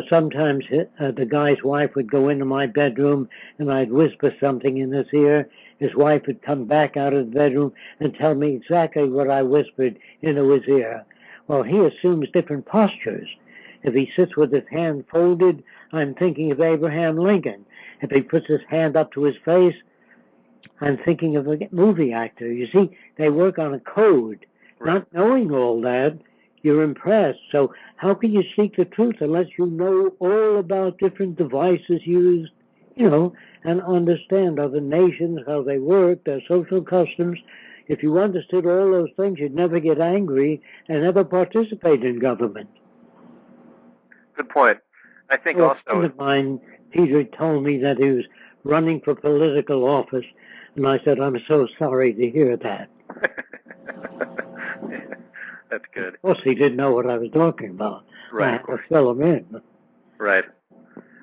Sometimes the guy's wife would go into my bedroom and I'd whisper something in his ear. His wife would come back out of the bedroom and tell me exactly what I whispered into his ear. Well, he assumes different postures. If he sits with his hand folded, I'm thinking of Abraham Lincoln. If he puts his hand up to his face, I'm thinking of a movie actor. You see, they work on a code. Right. Not knowing all that, you're impressed. So how can you seek the truth unless you know all about different devices used, and understand other nations, how they work, their social customs? If you understood all those things, you'd never get angry and never participate in government. Good point. I think also... A friend of mine, Peter, told me that he was running for political office, and I said, I'm so sorry to hear that. That's good. Of course, he didn't know what I was talking about. Right. I had to fill him in. Right.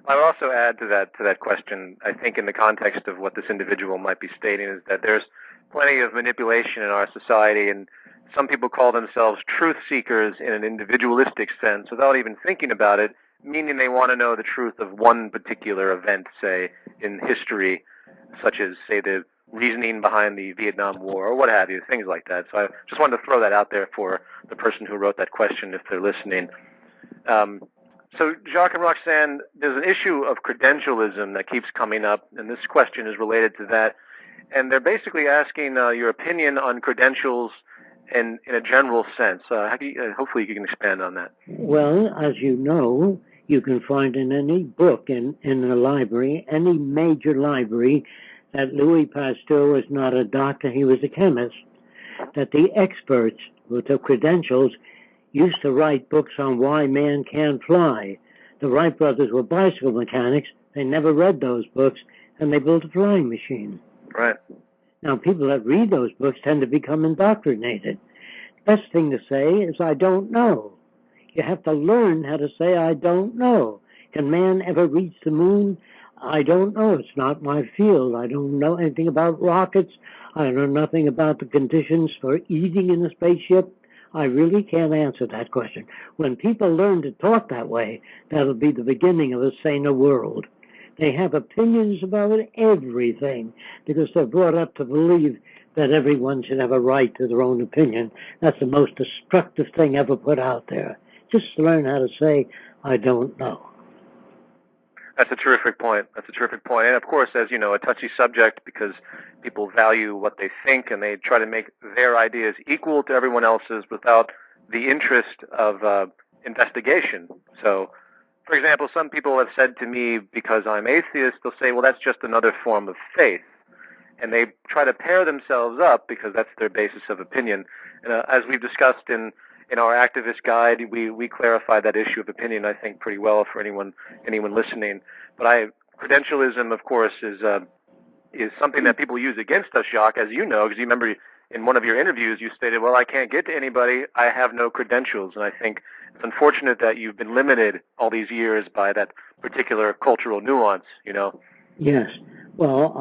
I would also add to that question, I think in the context of what this individual might be stating, is that there's plenty of manipulation in our society, and some people call themselves truth seekers in an individualistic sense without even thinking about it. meaning they want to know the truth of one particular event, say, in history, such as, say, the reasoning behind the Vietnam War or what have you, things like that. So I just wanted to throw that out there for the person who wrote that question if they're listening. So Jacque and Roxanne, there's an issue of credentialism that keeps coming up, and this question is related to that. And they're basically asking your opinion on credentials in a general sense. Hopefully you can expand on that. Well, as you know, you can find in any book in a library, any major library, that Louis Pasteur was not a doctor, he was a chemist, that the experts with the credentials used to write books on why man can't fly. The Wright brothers were bicycle mechanics. They never read those books, and they built a flying machine. Right. Now, people that read those books tend to become indoctrinated. Best thing to say is, I don't know. You have to learn how to say, I don't know. Can man ever reach the moon? I don't know. It's not my field. I don't know anything about rockets. I know nothing about the conditions for eating in a spaceship. I really can't answer that question. When people learn to talk that way, that'll be the beginning of a saner world. They have opinions about everything because they're brought up to believe that everyone should have a right to their own opinion. That's the most destructive thing ever put out there. Just learn how to say, I don't know. That's a terrific point. And of course, as you know, a touchy subject because people value what they think and they try to make their ideas equal to everyone else's without the interest of investigation. So, for example, some people have said to me, because I'm atheist, they'll say, well, that's just another form of faith. And they try to pair themselves up because that's their basis of opinion. And as we've discussed in our activist guide, we clarify that issue of opinion, I think, pretty well for anyone listening. But credentialism, of course, is something that people use against us, Jacque, as you know, because you remember in one of your interviews you stated, well, I can't get to anybody, I have no credentials. And I think it's unfortunate that you've been limited all these years by that particular cultural nuance, you know. Yes. Well,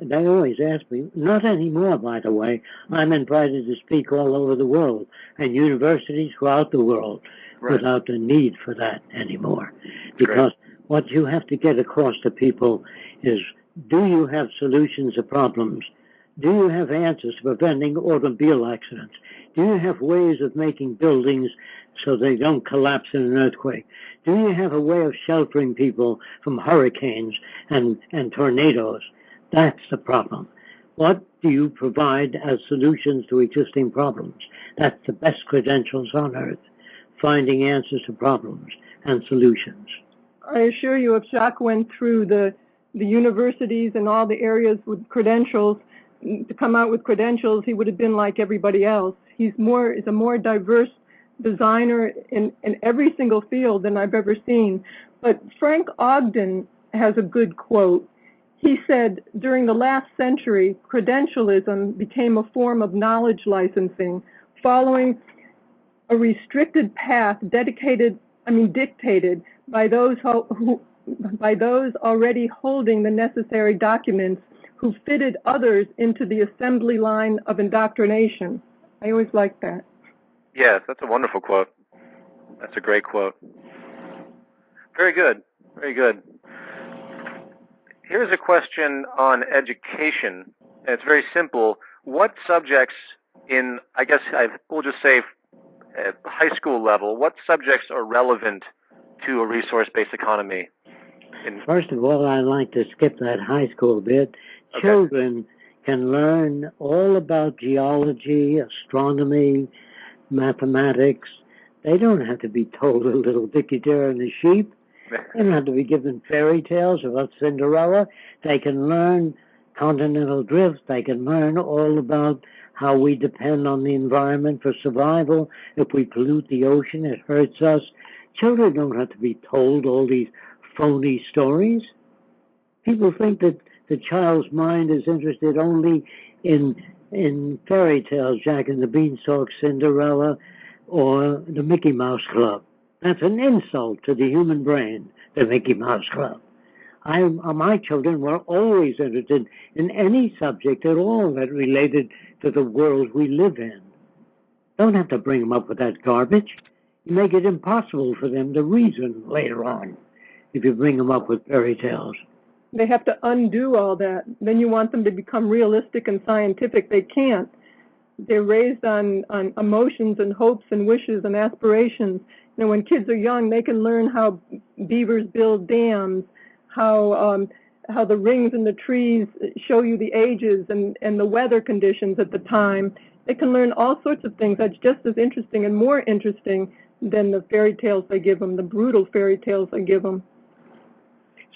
they always ask me, not anymore, by the way. I'm invited to speak all over the world and universities throughout the world without the need for that anymore. Because what you have to get across to people is, do you have solutions to problems? Do you have answers to preventing automobile accidents? Do you have ways of making buildings so they don't collapse in an earthquake? Do you have a way of sheltering people from hurricanes and tornadoes? That's the problem. What do you provide as solutions to existing problems? That's the best credentials on earth, finding answers to problems and solutions. I assure you, if Jacque went through the universities and all the areas with credentials, to come out with credentials, he would have been like everybody else. He's a more diverse designer in every single field than I've ever seen. But Frank Ogden has a good quote. He said, during the last century, credentialism became a form of knowledge licensing, following a restricted path dictated by those already holding the necessary documents who fitted others into the assembly line of indoctrination. I always like that. Yes, that's a wonderful quote. That's a great quote. Very good. Very good. Here's a question on education. And it's very simple. What subjects we'll just say at high school level, what subjects are relevant to a resource-based economy? First of all, I'd like to skip that high school bit. Okay. Children can learn all about geology, astronomy, mathematics. They don't have to be told a little Dickie Deer and the sheep. They don't have to be given fairy tales about Cinderella. They can learn continental drift. They can learn all about how we depend on the environment for survival. If we pollute the ocean, it hurts us. Children don't have to be told all these phony stories. People think that the child's mind is interested only in fairy tales, Jack and the Beanstalk, Cinderella, or the Mickey Mouse Club. That's an insult to the human brain, the Mickey Mouse Club. My children were always interested in any subject at all that related to the world we live in. Don't have to bring them up with that garbage. You make it impossible for them to reason later on if you bring them up with fairy tales. They have to undo all that. Then you want them to become realistic and scientific. They can't. They're raised on emotions and hopes and wishes and aspirations. You know, when kids are young, they can learn how beavers build dams, how the rings in the trees show you the ages and the weather conditions at the time. They can learn all sorts of things that's just as interesting and more interesting than the fairy tales they give them, the brutal fairy tales they give them.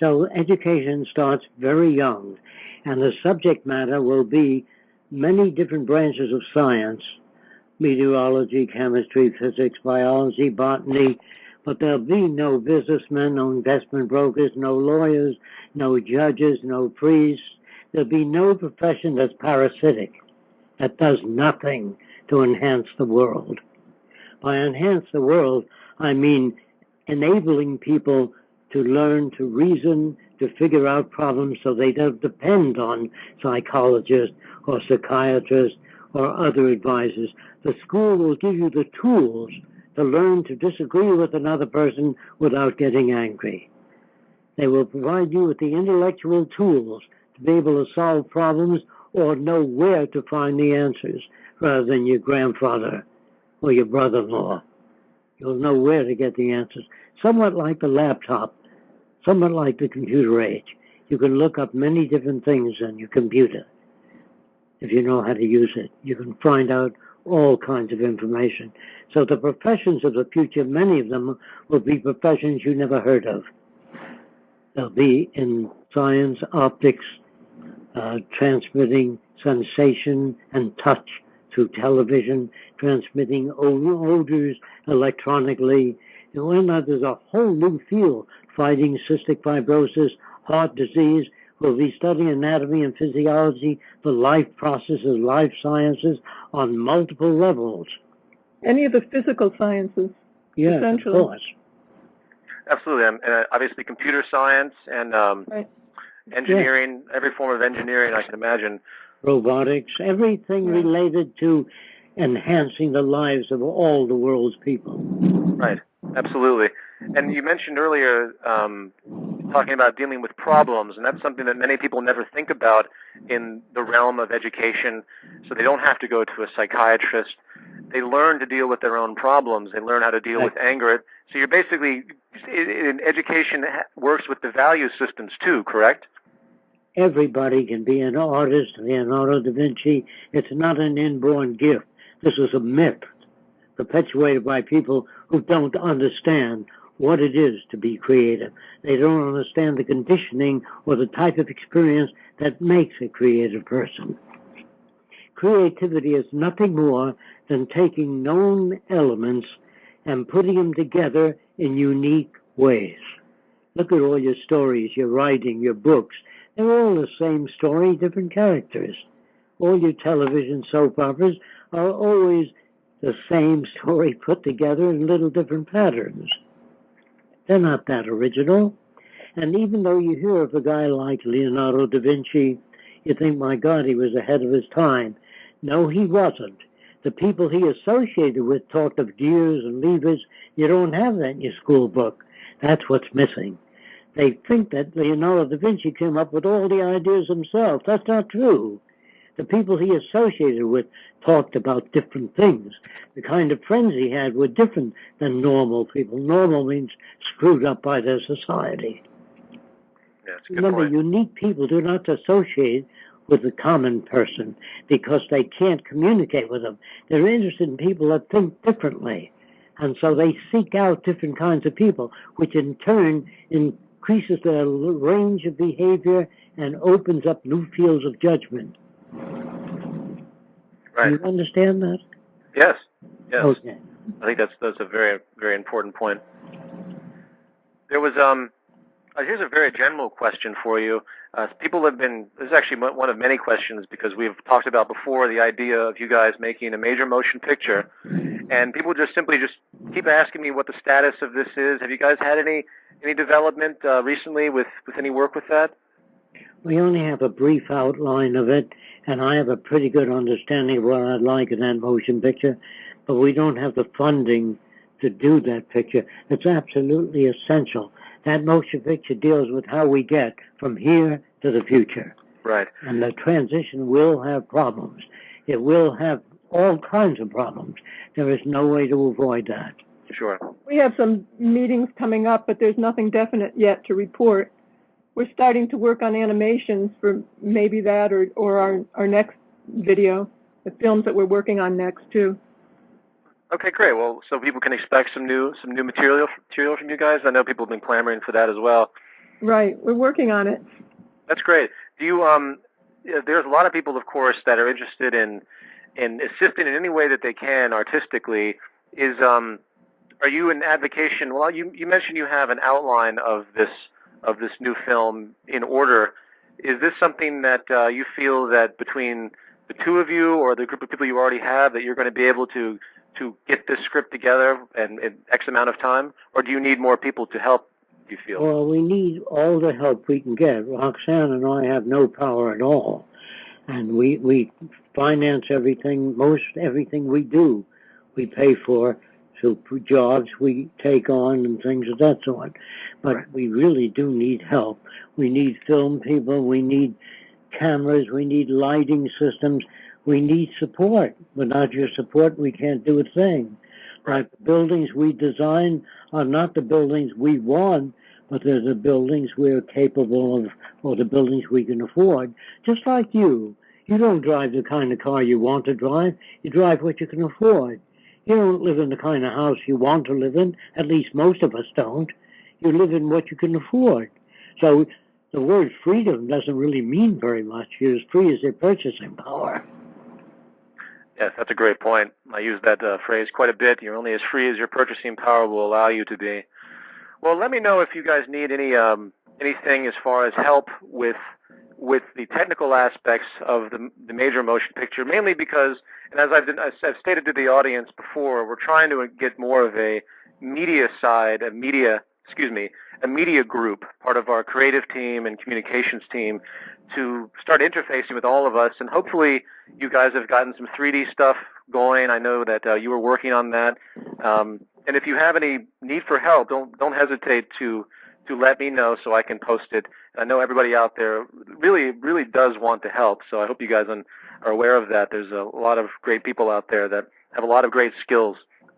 So education starts very young, and the subject matter will be many different branches of science: meteorology, chemistry, physics, biology, botany, but there'll be no businessmen, no investment brokers, no lawyers, no judges, no priests. There'll be no profession that's parasitic, that does nothing to enhance the world. By enhance the world, I mean enabling people to learn to reason, to figure out problems so they don't depend on psychologists or psychiatrists or other advisors. The school will give you the tools to learn to disagree with another person without getting angry. They will provide you with the intellectual tools to be able to solve problems or know where to find the answers, rather than your grandfather or your brother-in-law. You'll know where to get the answers. Somewhat like the laptop, somewhat like the computer age. You can look up many different things on your computer. If you know how to use it, you can find out all kinds of information. So the professions of the future, many of them will be professions you never heard of. They'll be in science, optics, transmitting sensation and touch through television, transmitting odors electronically. And there's a whole new field fighting cystic fibrosis, heart disease. We'll be studying anatomy and physiology, the life processes, life sciences on multiple levels. Any of the physical sciences, yes, essentially. Of course. Absolutely. And obviously computer science and right. engineering, every form of engineering I can imagine. Robotics, everything related to enhancing the lives of all the world's people. Right, absolutely. And you mentioned earlier talking about dealing with problems, and that's something that many people never think about in the realm of education, so they don't have to go to a psychiatrist. They learn to deal with their own problems. They learn how to deal with anger. So you're basically, in education works with the value systems too, correct? Everybody can be an artist, Leonardo da Vinci. It's not an inborn gift. This is a myth perpetuated by people who don't understand what it is to be creative. They don't understand the conditioning or the type of experience that makes a creative person. Creativity is nothing more than taking known elements and putting them together in unique ways. Look at all your stories, your writing, your books. They're all the same story, different characters. All your television soap operas are always the same story put together in little different patterns. They're not that original. And even though you hear of a guy like Leonardo da Vinci, you think, my God, he was ahead of his time. No, he wasn't. The people he associated with talked of deers and levers. You don't have that in your school book. That's what's missing. They think that Leonardo da Vinci came up with all the ideas himself. That's not true. The people he associated with talked about different things. The kind of friends he had were different than normal people. Normal means screwed up by their society. Yeah, that's a good Remember, point. unique people do not associate with the common person because they can't communicate with them. They're interested in people that think differently. And so they seek out different kinds of people, which in turn increases their range of behavior and opens up new fields of judgment. Right. Do you understand that? Yes. Yes. Okay. I think that's a very, very important point. There was here's a very general question for you. People have been, this is actually one of many questions because we've talked about before the idea of you guys making a major motion picture, and people just simply keep asking me what the status of this is. Have you guys had any development recently with any work with that? We only have a brief outline of it, and I have a pretty good understanding of what I'd like in that motion picture, but we don't have the funding to do that picture. It's absolutely essential. That motion picture deals with how we get from here to the future. Right. And the transition will have problems. It will have all kinds of problems. There is no way to avoid that. Sure. We have some meetings coming up, but there's nothing definite yet to report. We're starting to work on animations for maybe that or our next video, the films that we're working on next too. Okay, great. Well, so people can expect some new material from you guys. I know people have been clamoring for that as well. Right, we're working on it. That's great. Do you there's a lot of people, of course, that are interested in assisting in any way that they can artistically. Are you an advocation? Well, you mentioned you have an outline of this new film in order. Is this something that you feel that between the two of you or the group of people you already have that you're going to be able to get this script together in X amount of time, or do you need more people to help, you feel? Well, we need all the help we can get. Roxanne and I have no power at all. And we finance everything, most everything we do, we pay for through jobs we take on and things of that sort. But right. We really do need help. We need film people, we need cameras, we need lighting systems, we need support. Without your support, we can't do a thing. Right. Like the buildings we design are not the buildings we want, but they're the buildings we're capable of, or the buildings we can afford. Just like you. You don't drive the kind of car you want to drive. You drive what you can afford. You don't live in the kind of house you want to live in. At least most of us don't. You live in what you can afford. So the word freedom doesn't really mean very much. You're as free as your purchasing power. Yes, that's a great point. I use that phrase quite a bit. You're only as free as your purchasing power will allow you to be. Well, let me know if you guys need anything as far as help with the technical aspects of the major motion picture, mainly because, and as I've stated to the audience before, we're trying to get more of a media side, a media group, part of our creative team and communications team, to start interfacing with all of us. And hopefully you guys have gotten some 3D stuff going. I know that you were working on that. And if you have any need for help, don't hesitate to let me know so I can post it. I know everybody out there really, really does want to help, so I hope you guys are aware of that. There's a lot of great people out there that have a lot of great skills.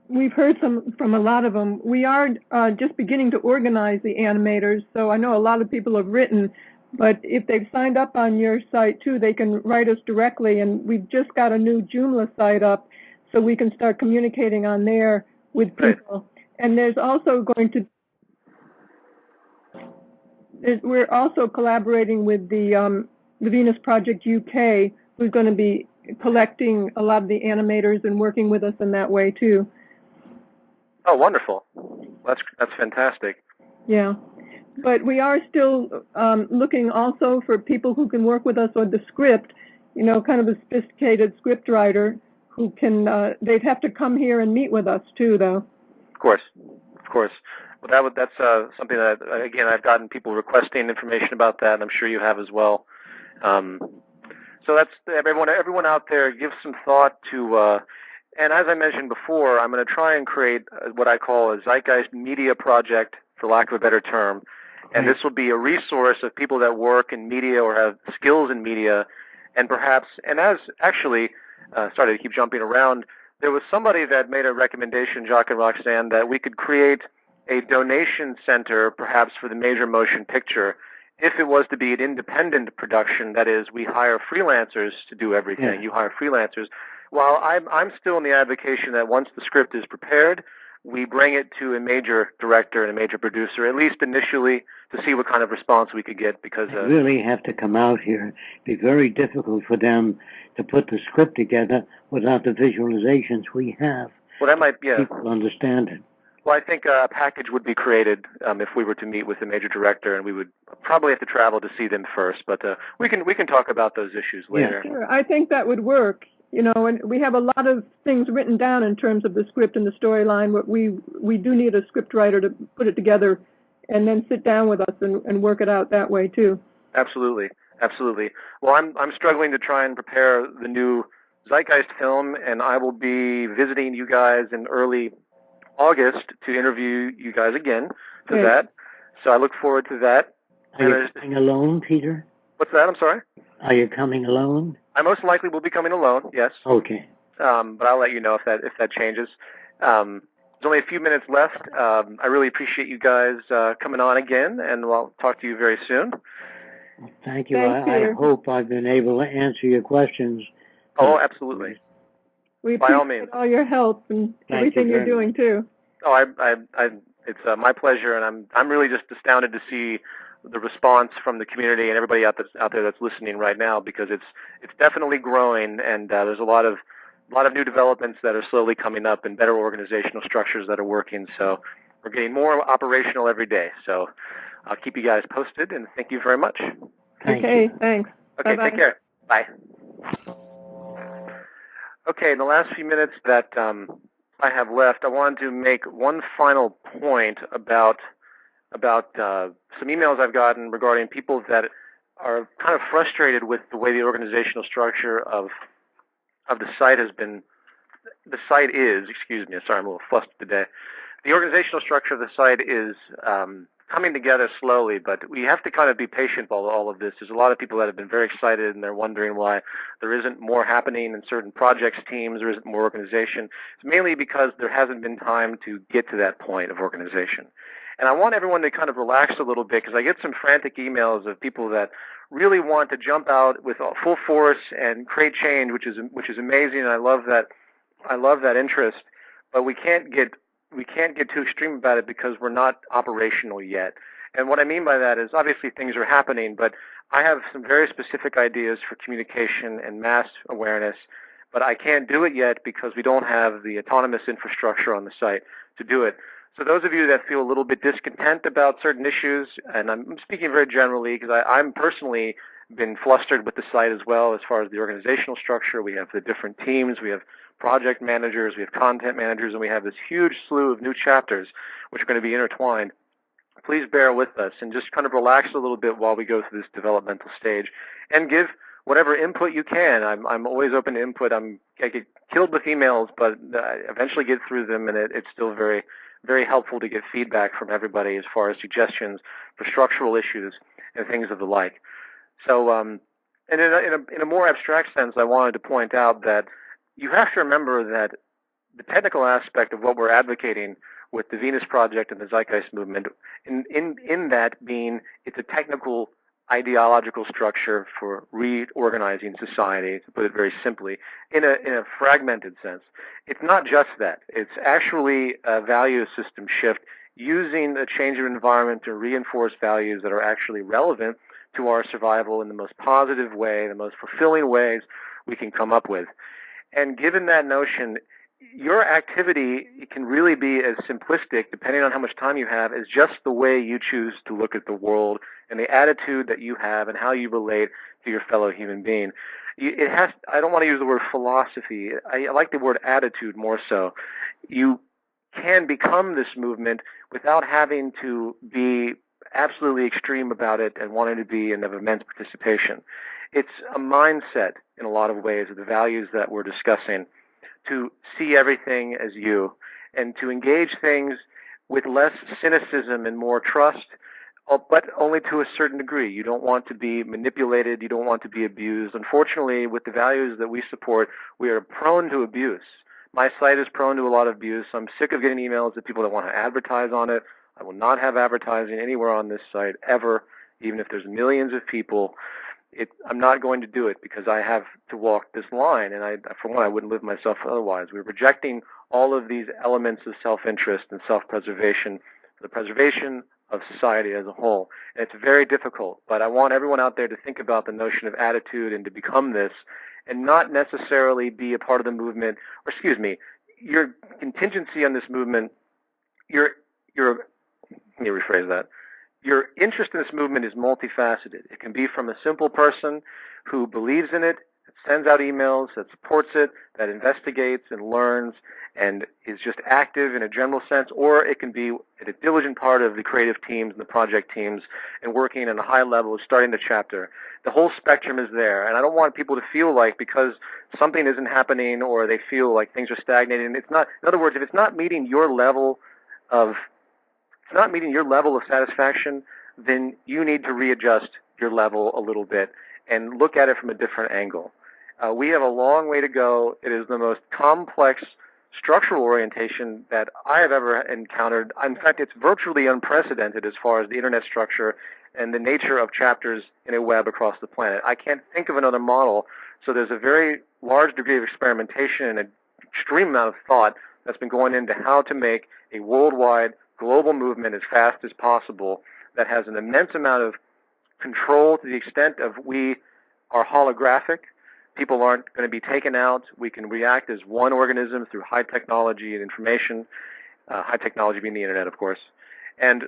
We've heard from a lot of them. We are just beginning to organize the animators, so I know a lot of people have written, but if they've signed up on your site too, they can write us directly, and we've just got a new Joomla site up, so we can start communicating on there with people. Right. And there's also going to we're also collaborating with the Venus Project UK, who's going to be collecting a lot of the animators and working with us in that way too. Oh, wonderful! That's fantastic. Yeah, but we are still looking also for people who can work with us on the script. You know, kind of a sophisticated script writer who can. They'd have to come here and meet with us too, though. Of course. Well, that's something that, again, I've gotten people requesting information about that, and I'm sure you have as well. So that's everyone out there, give some thought to, and as I mentioned before, I'm going to try and create what I call a Zeitgeist media project, for lack of a better term, and this will be a resource of people that work in media or have skills in media, and perhaps, and as actually, sorry to keep jumping around, there was somebody that made a recommendation, Jacque and Roxanne, that we could create a donation center, perhaps for the major motion picture, if it was to be an independent production. That is, we hire freelancers to do everything. Yeah. You hire freelancers. While I'm still in the advocation that once the script is prepared, we bring it to a major director and a major producer, at least initially, to see what kind of response we could get. Because they really have to come out here. It'd be very difficult for them to put the script together without the visualizations we have. Well, that might, yeah. People understand it. Well, I think a package would be created if we were to meet with the major director, and we would probably have to travel to see them first. But we can talk about those issues later. Yeah, sure. I think that would work. You know, and we have a lot of things written down in terms of the script and the storyline, but we do need a script writer to put it together and then sit down with us and work it out that way too. Absolutely. Well, I'm struggling to try and prepare the new Zeitgeist film, and I will be visiting you guys in early August to interview you guys again for that. So I look forward to that. Are you coming alone, Peter? What's that? I'm sorry? Are you coming alone? I most likely will be coming alone, yes. Okay. But I'll let you know if that changes. There's only a few minutes left. I really appreciate you guys coming on again, and I'll talk to you very soon. Well, thank you. I hope I've been able to answer your questions. Oh, absolutely. We By all means. all your help and everything you're doing too. Oh, it's my pleasure, and I'm really just astounded to see the response from the community and everybody out there that's listening right now, because it's definitely growing, and there's a lot of new developments that are slowly coming up and better organizational structures that are working. So we're getting more operational every day. So I'll keep you guys posted, and thank you very much. Okay, thanks. Okay, Bye-bye. Take care. Bye. Okay, in the last few minutes that I have left, I wanted to make one final point about some emails I've gotten regarding people that are kind of frustrated with the way the organizational structure of the site is. Excuse me, sorry, I'm a little flustered today. The organizational structure of the site is coming together slowly, but we have to kind of be patient while all of this. There's a lot of people that have been very excited, and they're wondering why there isn't more happening in certain projects teams, there isn't more organization. It's mainly because there hasn't been time to get to that point of organization. And I want everyone to kind of relax a little bit, because I get some frantic emails of people that really want to jump out with full force and create change, which is amazing. And I love that interest, but we can't get too extreme about it because we're not operational yet. And what I mean by that is, obviously things are happening, but I have some very specific ideas for communication and mass awareness, but I can't do it yet because we don't have the autonomous infrastructure on the site to do it. So those of you that feel a little bit discontent about certain issues, and I'm speaking very generally because I'm personally been flustered with the site as well as far as the organizational structure. We have the different teams, we have project managers, we have content managers, and we have this huge slew of new chapters which are going to be intertwined. Please bear with us and just kind of relax a little bit while we go through this developmental stage, and give whatever input you can. I'm always open to input. I get killed with emails, but I eventually get through them, and it's still very, very helpful to get feedback from everybody as far as suggestions for structural issues and things of the like. So, and in a more abstract sense, I wanted to point out that you have to remember that the technical aspect of what we're advocating with the Venus Project and the Zeitgeist Movement, in that being it's a technical ideological structure for reorganizing society, to put it very simply, in a fragmented sense. It's not just that. It's actually a value system shift using a change of environment to reinforce values that are actually relevant to our survival in the most positive way, the most fulfilling ways we can come up with. And given that notion, your activity can really be as simplistic, depending on how much time you have, as just the way you choose to look at the world and the attitude that you have and how you relate to your fellow human being. I don't want to use the word philosophy. I like the word attitude more so. You can become this movement without having to be absolutely extreme about it and wanting to be in of immense participation. It's a mindset in a lot of ways of the values that we're discussing, to see everything as you, and to engage things with less cynicism and more trust, but only to a certain degree. You don't want to be manipulated. You don't want to be abused. Unfortunately, with the values that we support, we are prone to abuse. My site is prone to a lot of abuse. I'm sick of getting emails of people that want to advertise on it. I will not have advertising anywhere on this site ever, even if there's millions of people. I'm not going to do it because I have to walk this line, and for one, I wouldn't live myself otherwise. We're rejecting all of these elements of self-interest and self-preservation for the preservation of society as a whole. And it's very difficult, but I want everyone out there to think about the notion of attitude and to become this, and not necessarily be a part of the movement, or excuse me, your contingency on this movement, let me rephrase that. Your interest in this movement is multifaceted. It can be from a simple person who believes in it, sends out emails, that supports it, that investigates and learns and is just active in a general sense, or it can be a diligent part of the creative teams and the project teams and working on a high level, starting the chapter. The whole spectrum is there, and I don't want people to feel like because something isn't happening or they feel like things are stagnating. It's not. In other words, if it's not meeting your level of satisfaction, then you need to readjust your level a little bit and look at it from a different angle. We have a long way to go. It is the most complex structural orientation that I have ever encountered. In fact, it's virtually unprecedented as far as the internet structure and the nature of chapters in a web across the planet. I can't think of another model, so there's a very large degree of experimentation and an extreme amount of thought that's been going into how to make a worldwide global movement as fast as possible that has an immense amount of control to the extent of we are holographic. People aren't going to be taken out. We can react as one organism through high technology and information, high technology being the internet, of course. And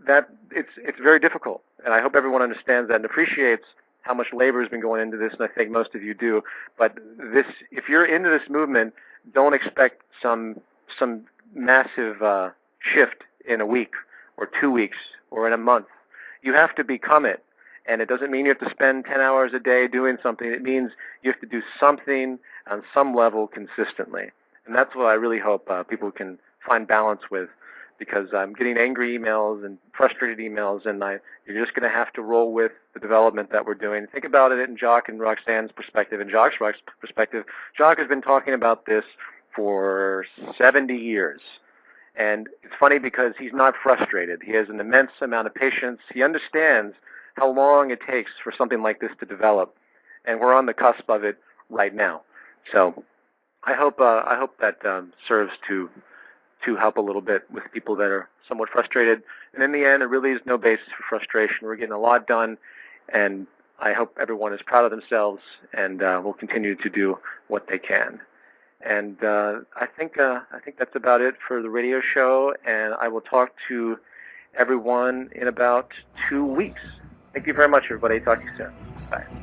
that it's very difficult. And I hope everyone understands that and appreciates how much labor has been going into this, and I think most of you do. But this, if you're into this movement, don't expect some massive shift in a week or 2 weeks or in a month. You have to become it. And it doesn't mean you have to spend 10 hours a day doing something. It means you have to do something on some level consistently. And that's what I really hope people can find balance with, because I'm getting angry emails and frustrated emails, and you're just going to have to roll with the development that we're doing. Think about it in Jacque and Roxanne's perspective, and Jacque's perspective. Jacque has been talking about this for 70 years. And it's funny because he's not frustrated. He has an immense amount of patience. He understands how long it takes for something like this to develop, and we're on the cusp of it right now. So I hope that serves to help a little bit with people that are somewhat frustrated. And in the end, there really is no basis for frustration. We're getting a lot done, and I hope everyone is proud of themselves and will continue to do what they can. And I think that's about it for the radio show, and I will talk to everyone in about 2 weeks. Thank you very much, everybody. Talk to you soon. Bye.